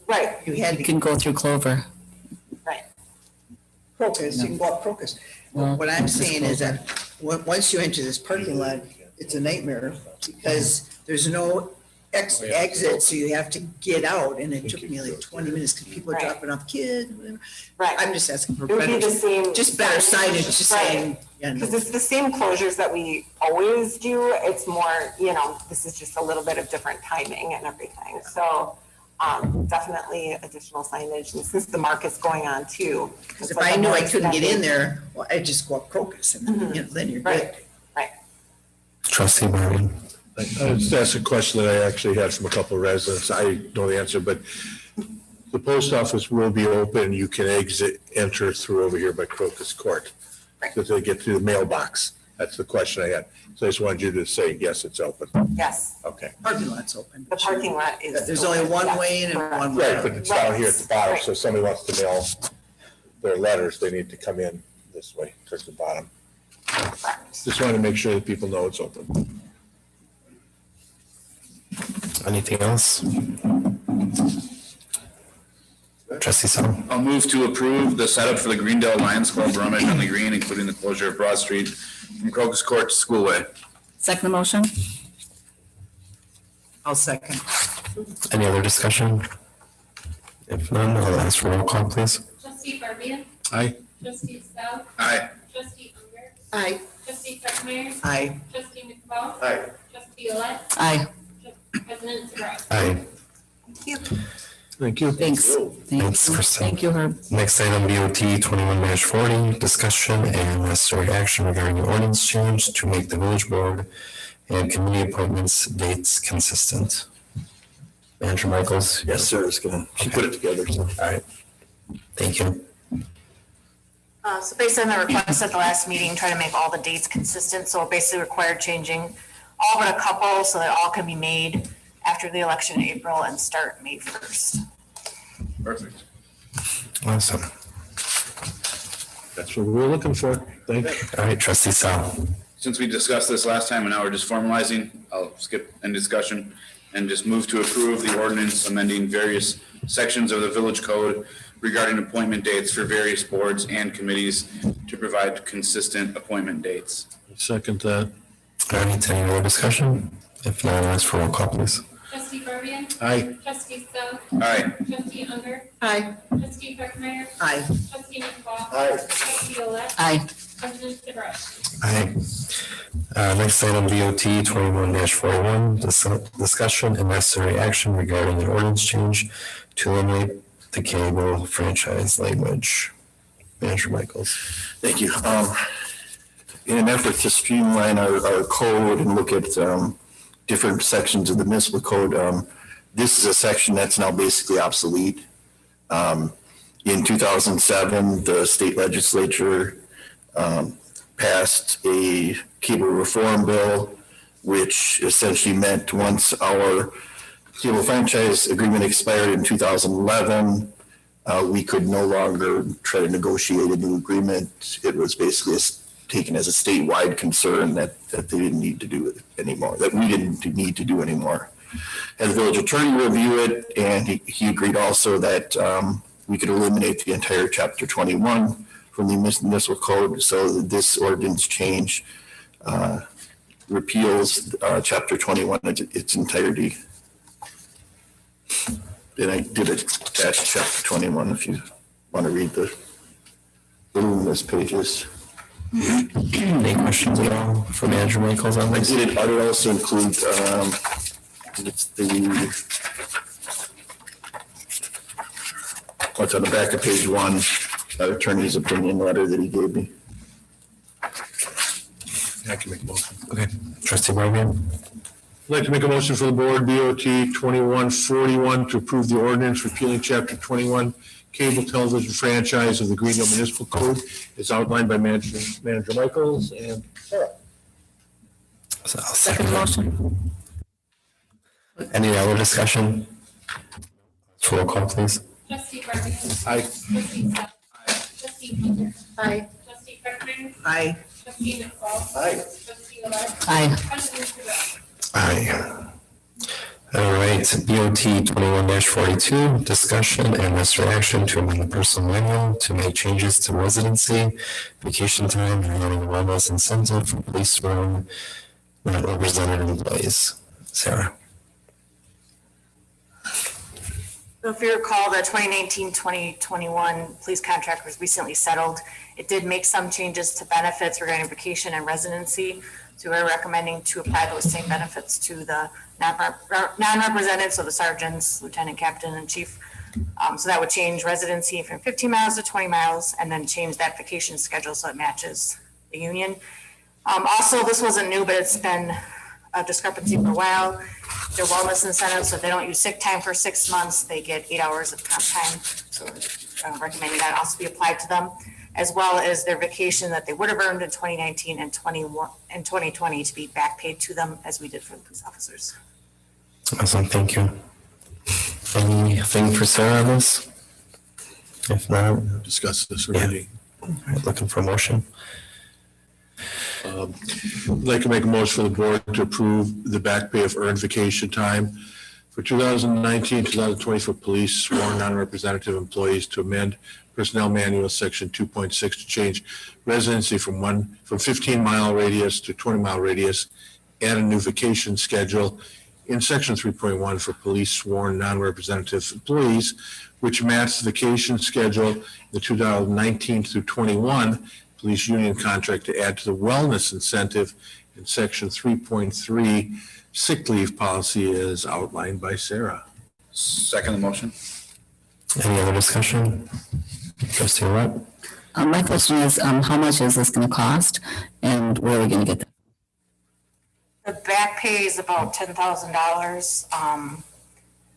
right, You had You to can go through Clover. right. Crocus, you can go up Crocus. Well, What I'm it's saying is that, once you enter this parking lot, it's a nightmare, because there's no exit, so you have to get out, and it took me like 20 minutes, because people are Right. dropping off kids, whatever. Right. I'm just asking for It would be better, the same. just better signage, just Right. saying, yeah, no. Because it's the same closures that we always do. It's more, this is just a little bit of different timing and everything. So definitely additional signage. And since the market's going on too. Because it's if like I a knew more I couldn't get in extended- there, well, I'd just go up Crocus, and then you're good. Right, right. Trustee Marvin. That's a question that I actually had from a couple of residents. I know the answer, but the post office will be open. You can enter through over here by Crocus Court. So they get to the mailbox. That's the question I had. So I just wanted you to say, yes, it's open. Yes, Okay. Parking lot's open. the parking lot is. There's only one Yes, way in and correct. one way Right, out. but it's down here at the bottom, Right. so if somebody wants to mail their letters, they need to come in this way, towards the bottom. Correct. Just wanted to make sure that people know it's open. Anything else? Trustee Song. I'll move to approve the setup for the Greendale Lions Club rummage on the green, including the closure of Broad Street from Crocus Court to Schoolway. Second motion? I'll second. Any other discussion? If none, I'll ask for roll call, please. Trustee Barbian, Aye. trustee Stout, Aye. trustee Unger, Aye. trustee Beckmeyer, Aye. trustee McFall, Aye. trustee Olet, Aye. President Tarawa. Aye. Thank you. Thanks. Thanks, Kristen. Thank you, Herb. Next item, BOT 21-40, discussion and necessary action regarding the ordinance change to make the village board and committee appointments dates consistent. Manager Michaels? Yes, sir, it's gonna, she put it together, so. All right. Thank you. So based on the request at the last meeting, try to make all the dates consistent. So it basically required changing all but a couple so that all can be made after the election in April and start May 1st. Perfect. Awesome. That's what we were looking for. Thank you. All right, trustee Sal. Since we discussed this last time and now we're just formalizing, I'll skip any discussion and just move to approve the ordinance amending various sections of the village code regarding appointment dates for various boards and committees to provide consistent appointment dates. Second that. All right, any more discussion? If not, I'll ask for roll call, please. Trustee Barbian, Aye. trustee Stout, Aye. trustee Unger, Aye. trustee Beckmeyer, Aye. trustee McFall, Aye. trustee Olet, Aye. President Tarawa. Aye. Next item, BOT 21-41, discussion and necessary action regarding an ordinance change to eliminate the cable franchise language. Manager Michaels. Thank you. In an effort to streamline our code and look at different sections of the municipal code, this is a section that's now basically obsolete. In 2007, the state legislature passed a cable reform bill, which essentially meant once our cable franchise agreement expired in 2011, we could no longer try to negotiate a new agreement. It was basically taken as a statewide concern that they didn't need to do it anymore, that we didn't need to do anymore. Had the village attorney review it, and he agreed also that we could eliminate the entire chapter 21 from the municipal code. So this ordinance change repeals chapter 21 in its entirety. And I did attach chapter 21 if you want to read the luminous pages. Any questions at all for Manager Michaels on this? I would also include, it's what's on the back of page 1, attorney's opinion letter that he gave me. I can make a motion. Okay, trustee Barbian. I'd like to make a motion for the board, BOT 2141, to approve the ordinance repealing chapter 21, cable television franchise of the Greenville Municipal Code, as outlined by Manager Michaels and Sarah. So I'll second motion. Any other discussion? Roll call, please. Trustee Barfield. Aye. Trustee Sal. Trustee Hunter. Aye. Trustee Beckmeyer. Aye. Trustee McFall. Aye. Trustee Alert. Aye. President Tedros. Aye. All right, BOT 21-42, discussion and necessary action to amend the personal manual to make changes to residency, vacation time, and running a wellness incentive for police sworn not represented employees. Sarah. So if you recall, the 2019-2021 police contract was recently settled. It did make some changes to benefits regarding vacation and residency. So we're recommending to apply those same benefits to the non-represented, so the sergeants, lieutenant, captain, and chief. So that would change residency from 15 miles to 20 miles, and then change that vacation schedule so it matches the union. Also, this wasn't new, but it's been a discrepancy for a while. Their wellness incentives, so if they don't use sick time for 6 months, they get 8 hours of comp time. So recommending that also be applied to them, as well as their vacation that they would have earned in 2019 and 2020 to be back paid to them as we did for the police officers. Awesome, thank you. Anything for Sarah on this? If not, Discuss this already. all right, looking for a motion. I'd like to make a motion for the board to approve the back pay of earned vacation time for 2019-2020 for police sworn non-representative employees to amend Personnel Manual Section 2.6 to change residency from 15-mile radius to 20-mile radius, add a new vacation schedule in Section 3.1 for police sworn non-representative employees, which match the vacation schedule, the 2019 through 21 police union contract, to add to the wellness incentive in Section 3.3 sick leave policy as outlined by Sarah. Second the motion. Any other discussion? Trustee Alert? My question is, how much is this going to cost, and where are we going to get that? The back pay is about $10,000.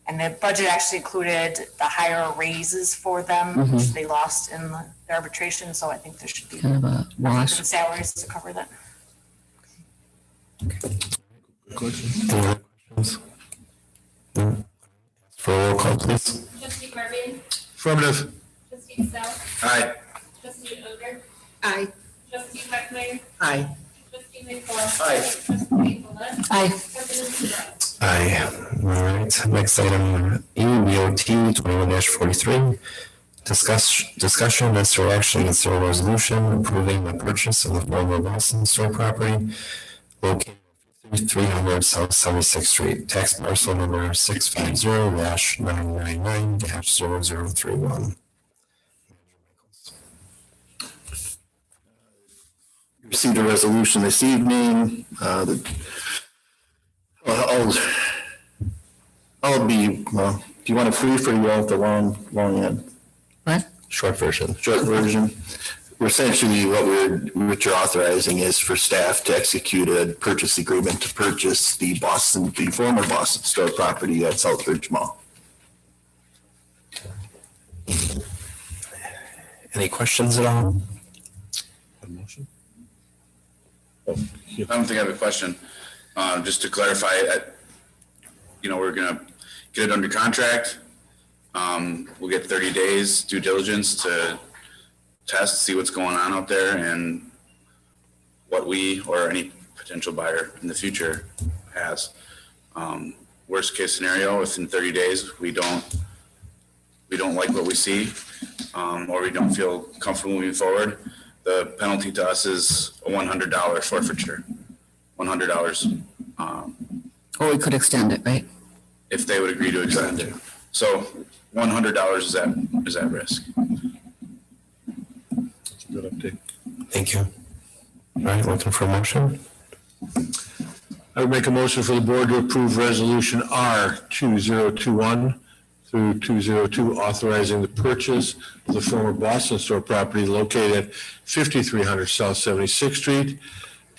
And the budget actually included the higher raises for them, which they lost in the arbitration. So I think there should be Kind of a wash. some salaries to cover that. Any other questions? No? For a roll call, please. Trustee Barfield. Affirmative. Trustee Sal. Aye. Trustee Alert. Aye. Trustee Beckmeyer. Aye. Trustee McFall. Aye. Trustee Alert. Aye. President Tedros. Aye. All right. Next item, BOT 21-43. Discussion, necessary action, necessary resolution approving the purchase of the former Boston store property located at 300 South 76th Street, tax parcel number 650-999-0031. Received a resolution this evening. I'll be, do you want a brief or you want the long end? What? Short version. Short version. Essentially, what you're authorizing is for staff to execute a purchase agreement to purchase the former Boston store property at Southbridge Mall. Any questions at all? A motion? I don't think I have a question. Just to clarify, we're gonna get it under contract. We'll get 30 days due diligence to test, see what's going on out there and what we or any potential buyer in the future has. Worst case scenario, within 30 days, we don't like what we see, or we don't feel comfortable moving forward. The penalty to us is a $100 forfeiture, $100. Or we could extend it, right? If they would agree to extend it. So $100 is at risk. That's a good update. Thank you. All right, looking for a motion. I would make a motion for the board to approve resolution R 2021 through 202, authorizing the purchase of the former Boston Store property located at 5300 South 76th Street,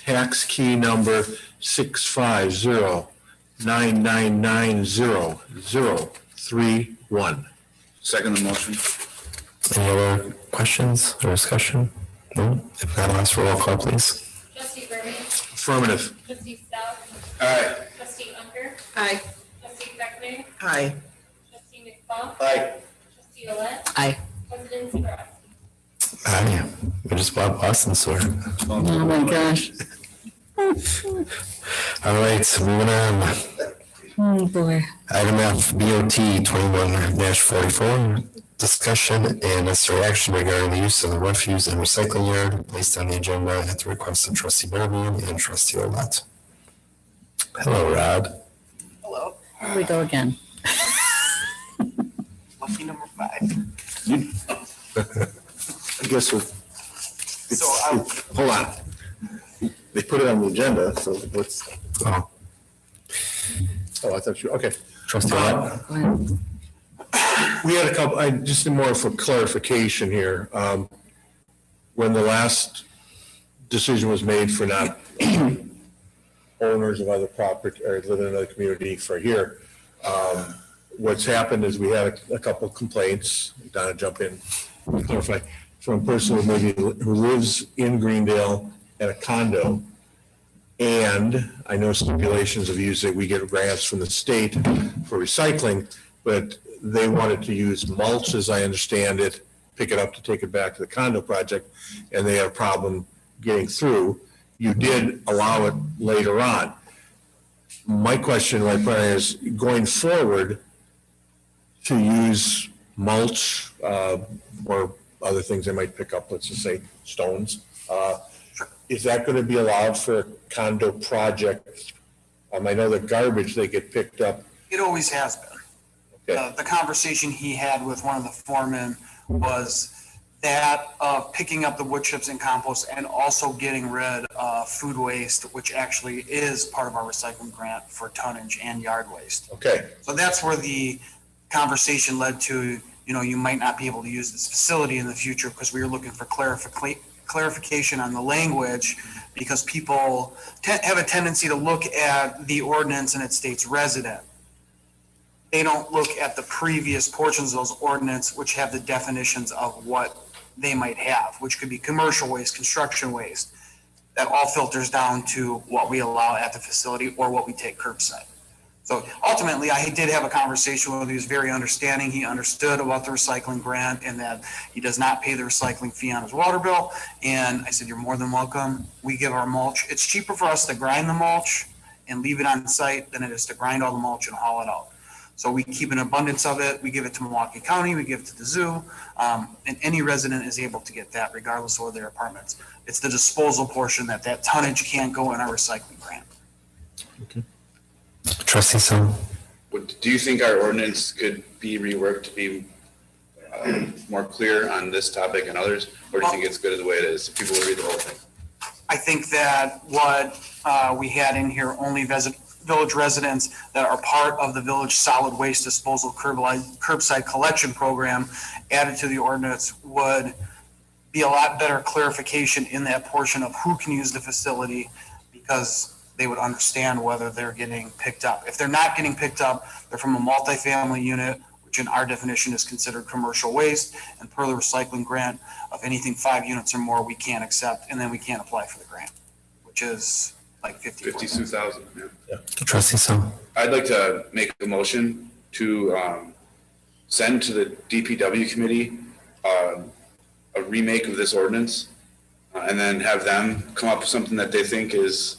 tax key number 650-9990031. Second the motion. Any other questions or discussion? No? If not, I'll ask for a roll call, please. Trustee Burman. Affirmative. Trustee Stout. Aye. Trustee Unker. Aye. Trustee Beckman. Aye. Trustee McFall. Aye. Trustee Alette. Aye. President Zebrowski. Aye. We just bought Boston Store. Oh my gosh. All right, moving on. Oh, boy. Item F, BOT 21-44, discussion and necessary action regarding the use of the refuse and recycling yard placed on the agenda at the request of trustee Berman and trustee Olet. Hello, Rod. Hello, Here we go again. lucky number 5. I guess So hold on. They put it on the agenda, so what's, Oh, Oh, I thought you, okay. trustee Olet. Go ahead. We had a couple, just more for clarification here. When the last decision was made for not owners of other property or living in another community for here, what's happened is we had a couple complaints, Donna jump in, clarify, from a person who lives in Greendale at a condo. And I know stipulations of use that we get grants from the state for recycling, but they wanted to use mulch, as I understand it, pick it up to take it back to the condo project, and they had a problem getting through. You did allow it later on. My question right there is, going forward, to use mulch or other things they might pick up, let's just say stones, is that going to be allowed for a condo project? I know the garbage, they get picked up. It always has been. Okay. The conversation he had with one of the foremen was that of picking up the wood chips and compost and also getting rid of food waste, which actually is part of our recycling grant for tonnage and yard waste. Okay, So that's where the conversation led to, you might not be able to use this facility in the future because we were looking for clarification on the language, because people have a tendency to look at the ordinance and it states resident. They don't look at the previous portions of those ordinance, which have the definitions of what they might have, which could be commercial waste, construction waste. That all filters down to what we allow at the facility or what we take curbside. So ultimately, I did have a conversation with him. He was very understanding. He understood about the recycling grant and that he does not pay the recycling fee on his water bill. And I said, you're more than welcome. We give our mulch. It's cheaper for us to grind the mulch and leave it on site than it is to grind all the mulch and haul it out. So we keep an abundance of it. We give it to Milwaukee County. We give it to the zoo. And any resident is able to get that regardless of their apartments. It's the disposal portion that tonnage can't go in our recycling grant. Trustee Sung. Do you think our ordinance could be reworked to be more clear on this topic and others? Or do you think it's good the way it is? People will read the whole thing. I think that what we had in here, only village residents that are part of the village solid waste disposal curbside collection program added to the ordinance would be a lot better clarification in that portion of who can use the facility, because they would understand whether they're getting picked up. If they're not getting picked up, they're from a multifamily unit, which in our definition is considered commercial waste, and per the recycling grant, of anything 5 units or more, we can't accept, and then we can't apply for the grant, which is like 52,000. Yeah. Trustee Sung. I'd like to make a motion to send to the DPW committee a remake of this ordinance, and then have them come up with something that they think is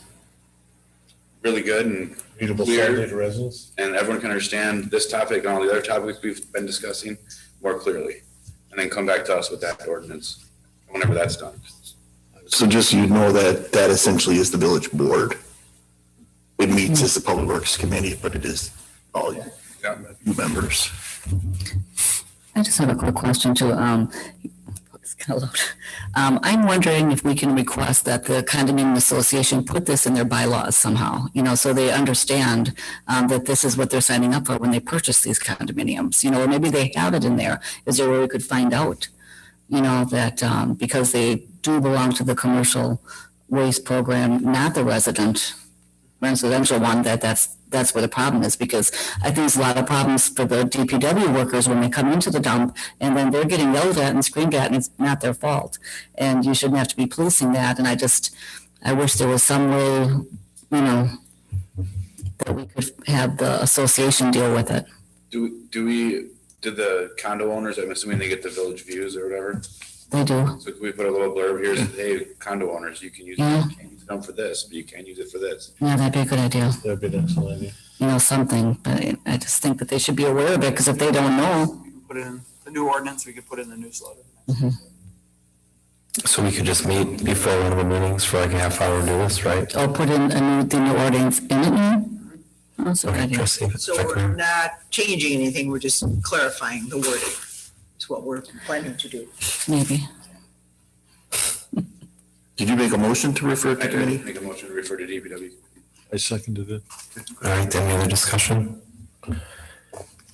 really good and readable clear, to residents. and everyone can understand this topic and all the other topics we've been discussing more clearly, and then come back to us with that ordinance whenever that's done. so just so you know that essentially is the village board. It meets as the public works committee, but it is all you members. I just have a quick question too. It's kind of loud. I'm wondering if we can request that the condominium association put this in their bylaws somehow, so they understand that this is what they're signing up for when they purchase these condominiums, or maybe they have it in there. Is there a way we could find out, that because they do belong to the commercial waste program, not the residential one, that's where the problem is, because I think there's a lot of problems for the DPW workers when they come into the dump and then they're getting yelled at and screamed at and it's not their fault. And you shouldn't have to be policing that. And I wish there was some way, that we could have the association deal with it. Do the condo owners, I'm assuming they get the village views or whatever? They do. So can we put a little blurb here, hey, condo owners, you can use it, you can't use it for this, but you can use it for this. Yeah, that'd be a good idea. That'd be an excellent idea. Something, but I just think that they should be aware of it, because if they don't know. We can put it in the new ordinance, we could put it in the newsletter. So we could just meet before one of the meetings for like a half hour and do this, right? Or put in the new ordinance in it now? Oh, that's a good Okay, idea. trustee. So we're not changing anything, we're just clarifying the wording. It's what we're planning to do. Maybe. Did you make a motion to refer to I committee? could make a motion to refer to DPW. I seconded it. All right, any other discussion?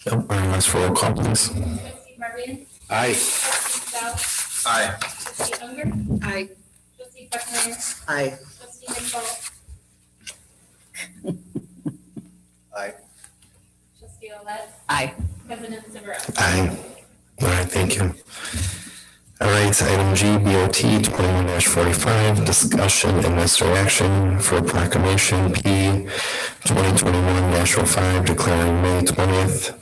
Nope, unless for roll call, please. Trustee Martin? Aye. Trustee Stout? Aye. Trustee Unger? Aye. Trustee Beckmeyer? Aye. Trustee McFall? Aye. Trustee Olet? Aye. President Severino? Aye. All right, thank you. All right, item G, BOT 21-45, discussion and necessary action for proclamation P 2021-05, declaring May 20th,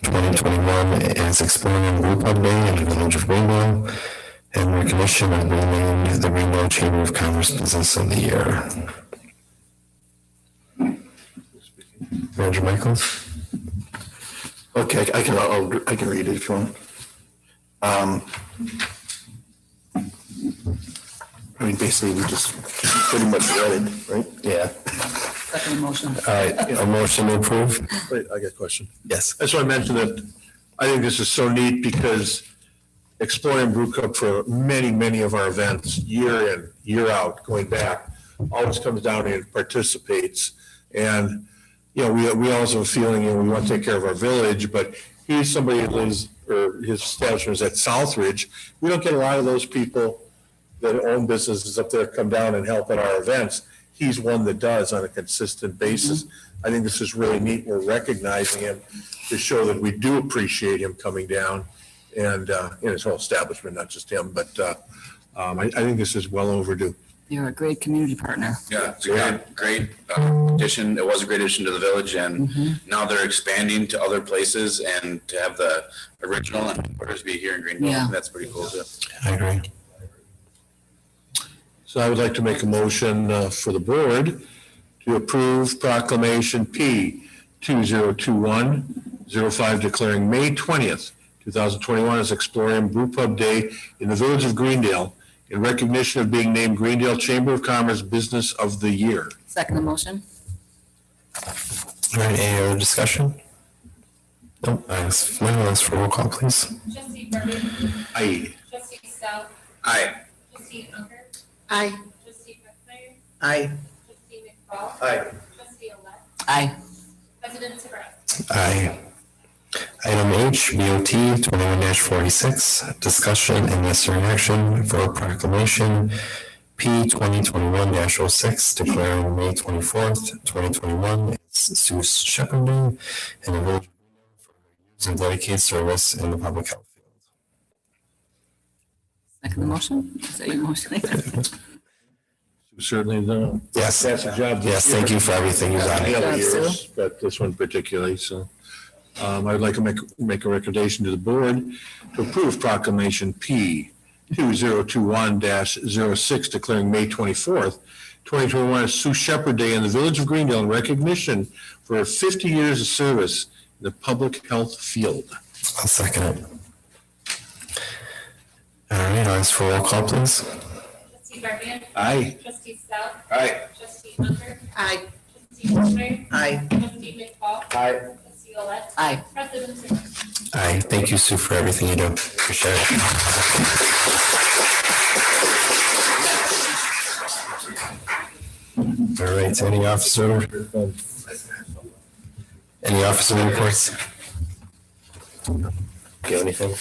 2021 as Exploring Group Hub Day in the Village of Greenville, and recognition of being named the Greenville Chamber of Commerce Business of the Year. Manager Michaels? Okay, I can read it if you want. Basically, we just pretty much read it, right? Yeah. Second motion. All right, a motion to approve? Wait, I got a question. Yes. That's why I mentioned that I think this is so neat because Exploring Brew Cup for many of our events, year in, year out, going back, always comes down and participates. And, we always have a feeling, we want to take care of our village, but he's somebody who lives, or his establishment is at Southridge. We don't get a lot of those people that own businesses up there come down and help at our events. He's one that does on a consistent basis. I think this is really neat. We're recognizing him to show that we do appreciate him coming down and in his whole establishment, not just him, but I think this is well overdue. You're a great community partner. Yeah, it's a great addition. It was a great addition to the village, and now they're expanding to other places, and to have the original headquarters be here in Greenville, Yeah. that's pretty cool too. I agree. So I would like to make a motion for the board to approve proclamation P 2021-05, declaring May 20th, 2021 as Exploring Brew Pub Day in the Village of Greendale in recognition of being named Greendale Chamber of Commerce Business of the Year. Second motion. All right, any other discussion? Nope, ask for roll call, please. Trustee Martin? Aye. Trustee Stout? Aye. Trustee Unger? Aye. Trustee Beckmeyer? Aye. Trustee McFall? Aye. Trustee Olet? Aye. President Severino? Aye. Item H, BOT 21-46, discussion and necessary action for proclamation P 2021-06, declaring May 24th, 2021 as Sue Shepherd Day in the Village for use and dedicated service in the public health field. Second motion? Is that your motion? Certainly, Yes. that's a job. Yes, thank you for everything you've done. The other Yes, years, but this one particularly, so. I'd like to make a recommendation to the board to approve proclamation P 2021-06, declaring May 24th, 2021 as Sue Shepherd Day in the Village of Greendale in recognition for her 50 years of service in the public health field. I'll second it. All right, I'll ask for roll call, please. Trustee Martin? Aye. Trustee Stout? Aye. Trustee Unger? Aye. Trustee Beckmeyer? Aye. Trustee McFall? Aye. Trustee Trustee Olet. Aye. President Serrano. Aye. Thank you, Sue, for everything you do. Appreciate it. All right, any officer reports? Okay, anything?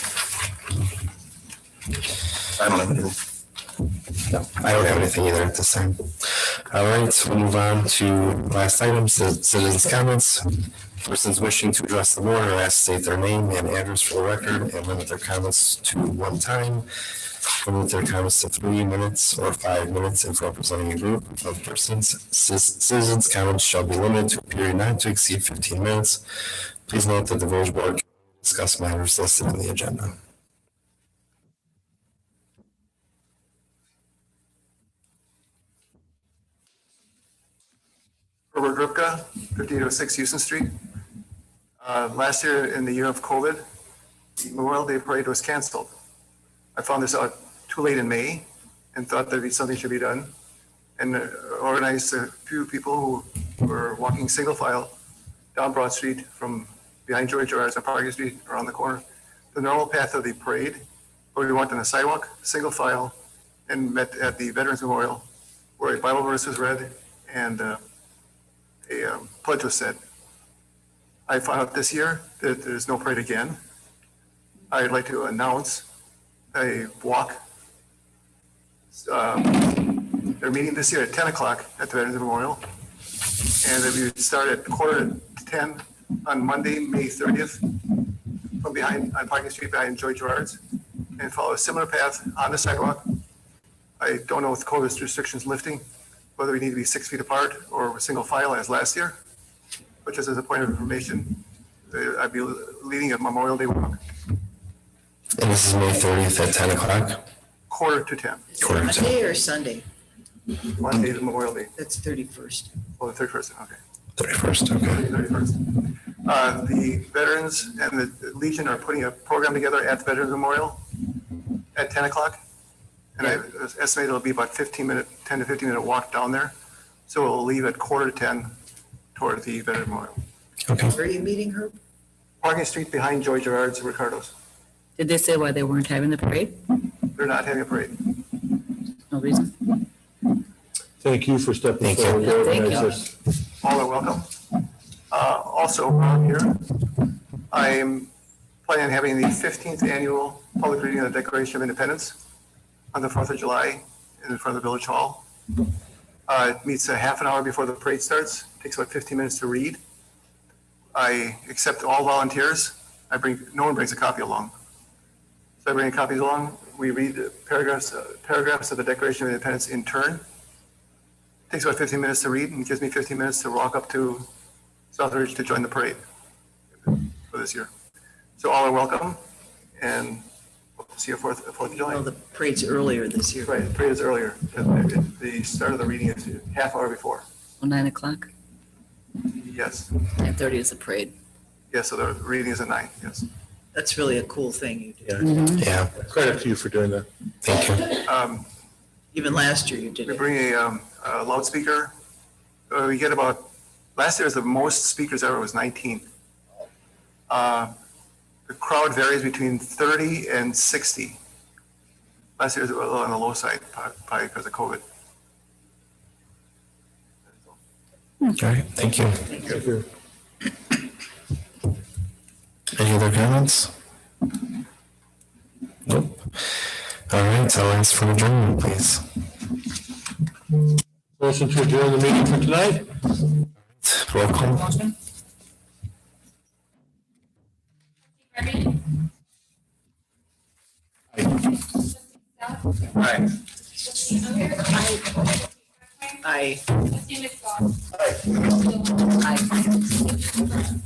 I don't have anything. No, I don't have anything either at this time. All right, we'll move on to last item, citizens' comments. Persons wishing to address the board are asked to state their name and address for the record and limit their comments to one time. Limit their comments to 3 minutes or 5 minutes if representing a group of persons. Citizens' comments shall be limited to a period not to exceed 15 minutes. Please note that the village board can discuss matters listed on the agenda. Robert Rupka, 5806 Houston Street. Last year, in the year of COVID, the Memorial Day Parade was canceled. I found this out too late in May and thought that something should be done, and organized a few people who were walking single file down Broad Street from behind George Gerard's on Parker Street around the corner, the normal path of the parade, but we walked on the sidewalk, single file, and met at the Veterans Memorial, where a Bible verse was read and a pledge was said. I found out this year that there's no parade again. I'd like to announce a walk. They're meeting this year at 10 o'clock at the Veterans Memorial. And we would start at 9:45 on Monday, May 30th, from behind, on Parking Street behind Joy Gerard's, and follow a similar path on the sidewalk. I don't know with COVID restrictions lifting, whether we need to be 6 feet apart or single file as last year. But just as a point of information, I'd be leading a Memorial Day walk. And this is May 30th at 10 o'clock? 9:45. Monday or Sunday? Monday to Memorial Day. That's 31st. Oh, the 31st, okay. 31st, okay. 31st. The veterans and the Legion are putting a program together at the Veterans Memorial at 10 o'clock. And I estimate it'll be about 10 to 15 minute walk down there. So we'll leave at 9:45 toward the Veterans Memorial. Okay. Where are you meeting, Herb? Parking Street behind Joy Gerard's and Ricardo's. Did they say why they weren't having the parade? They're not having a parade. No reason? Thank you for stepping Thank you. forward. to Thank organize you. this. All are welcome. Also around here, I'm planning on having the 15th annual public reading of the Declaration of Independence on the 4th of July in front of the Village Hall. It meets a half an hour before the parade starts. Takes about 15 minutes to read. I accept all volunteers. No one brings a copy along. So I bring copies along. We read the paragraphs of the Declaration of Independence in turn. Takes about 15 minutes to read and gives me 15 minutes to walk up to Southridge to join the parade for this year. So all are welcome, and we'll see you 4th of July. Oh, the parade's earlier this year. Right, the parade is earlier. The start of the reading is half hour before. Oh, 9 o'clock? Yes, 9:30 is the parade. yes, so the reading is at 9, yes. That's really a cool thing you do. Yeah, Credit to you for doing that. thank you. Even last year you did We it. bring a loudspeaker. We get about, last year was the most speakers ever, was 19. The crowd varies between 30 and 60. Last year was a little on the low side, probably because of COVID. All right, thank you. Thank you. Any other comments? Nope. All right, I'll ask for adjournment, please. Motion to adjourn the meeting for tonight? Roll call. Trustee Garvey. Trustee Stout. Aye. Trustee Unger. I Trustee McFall. Trustee Olet. Aye. Trustee Serrano.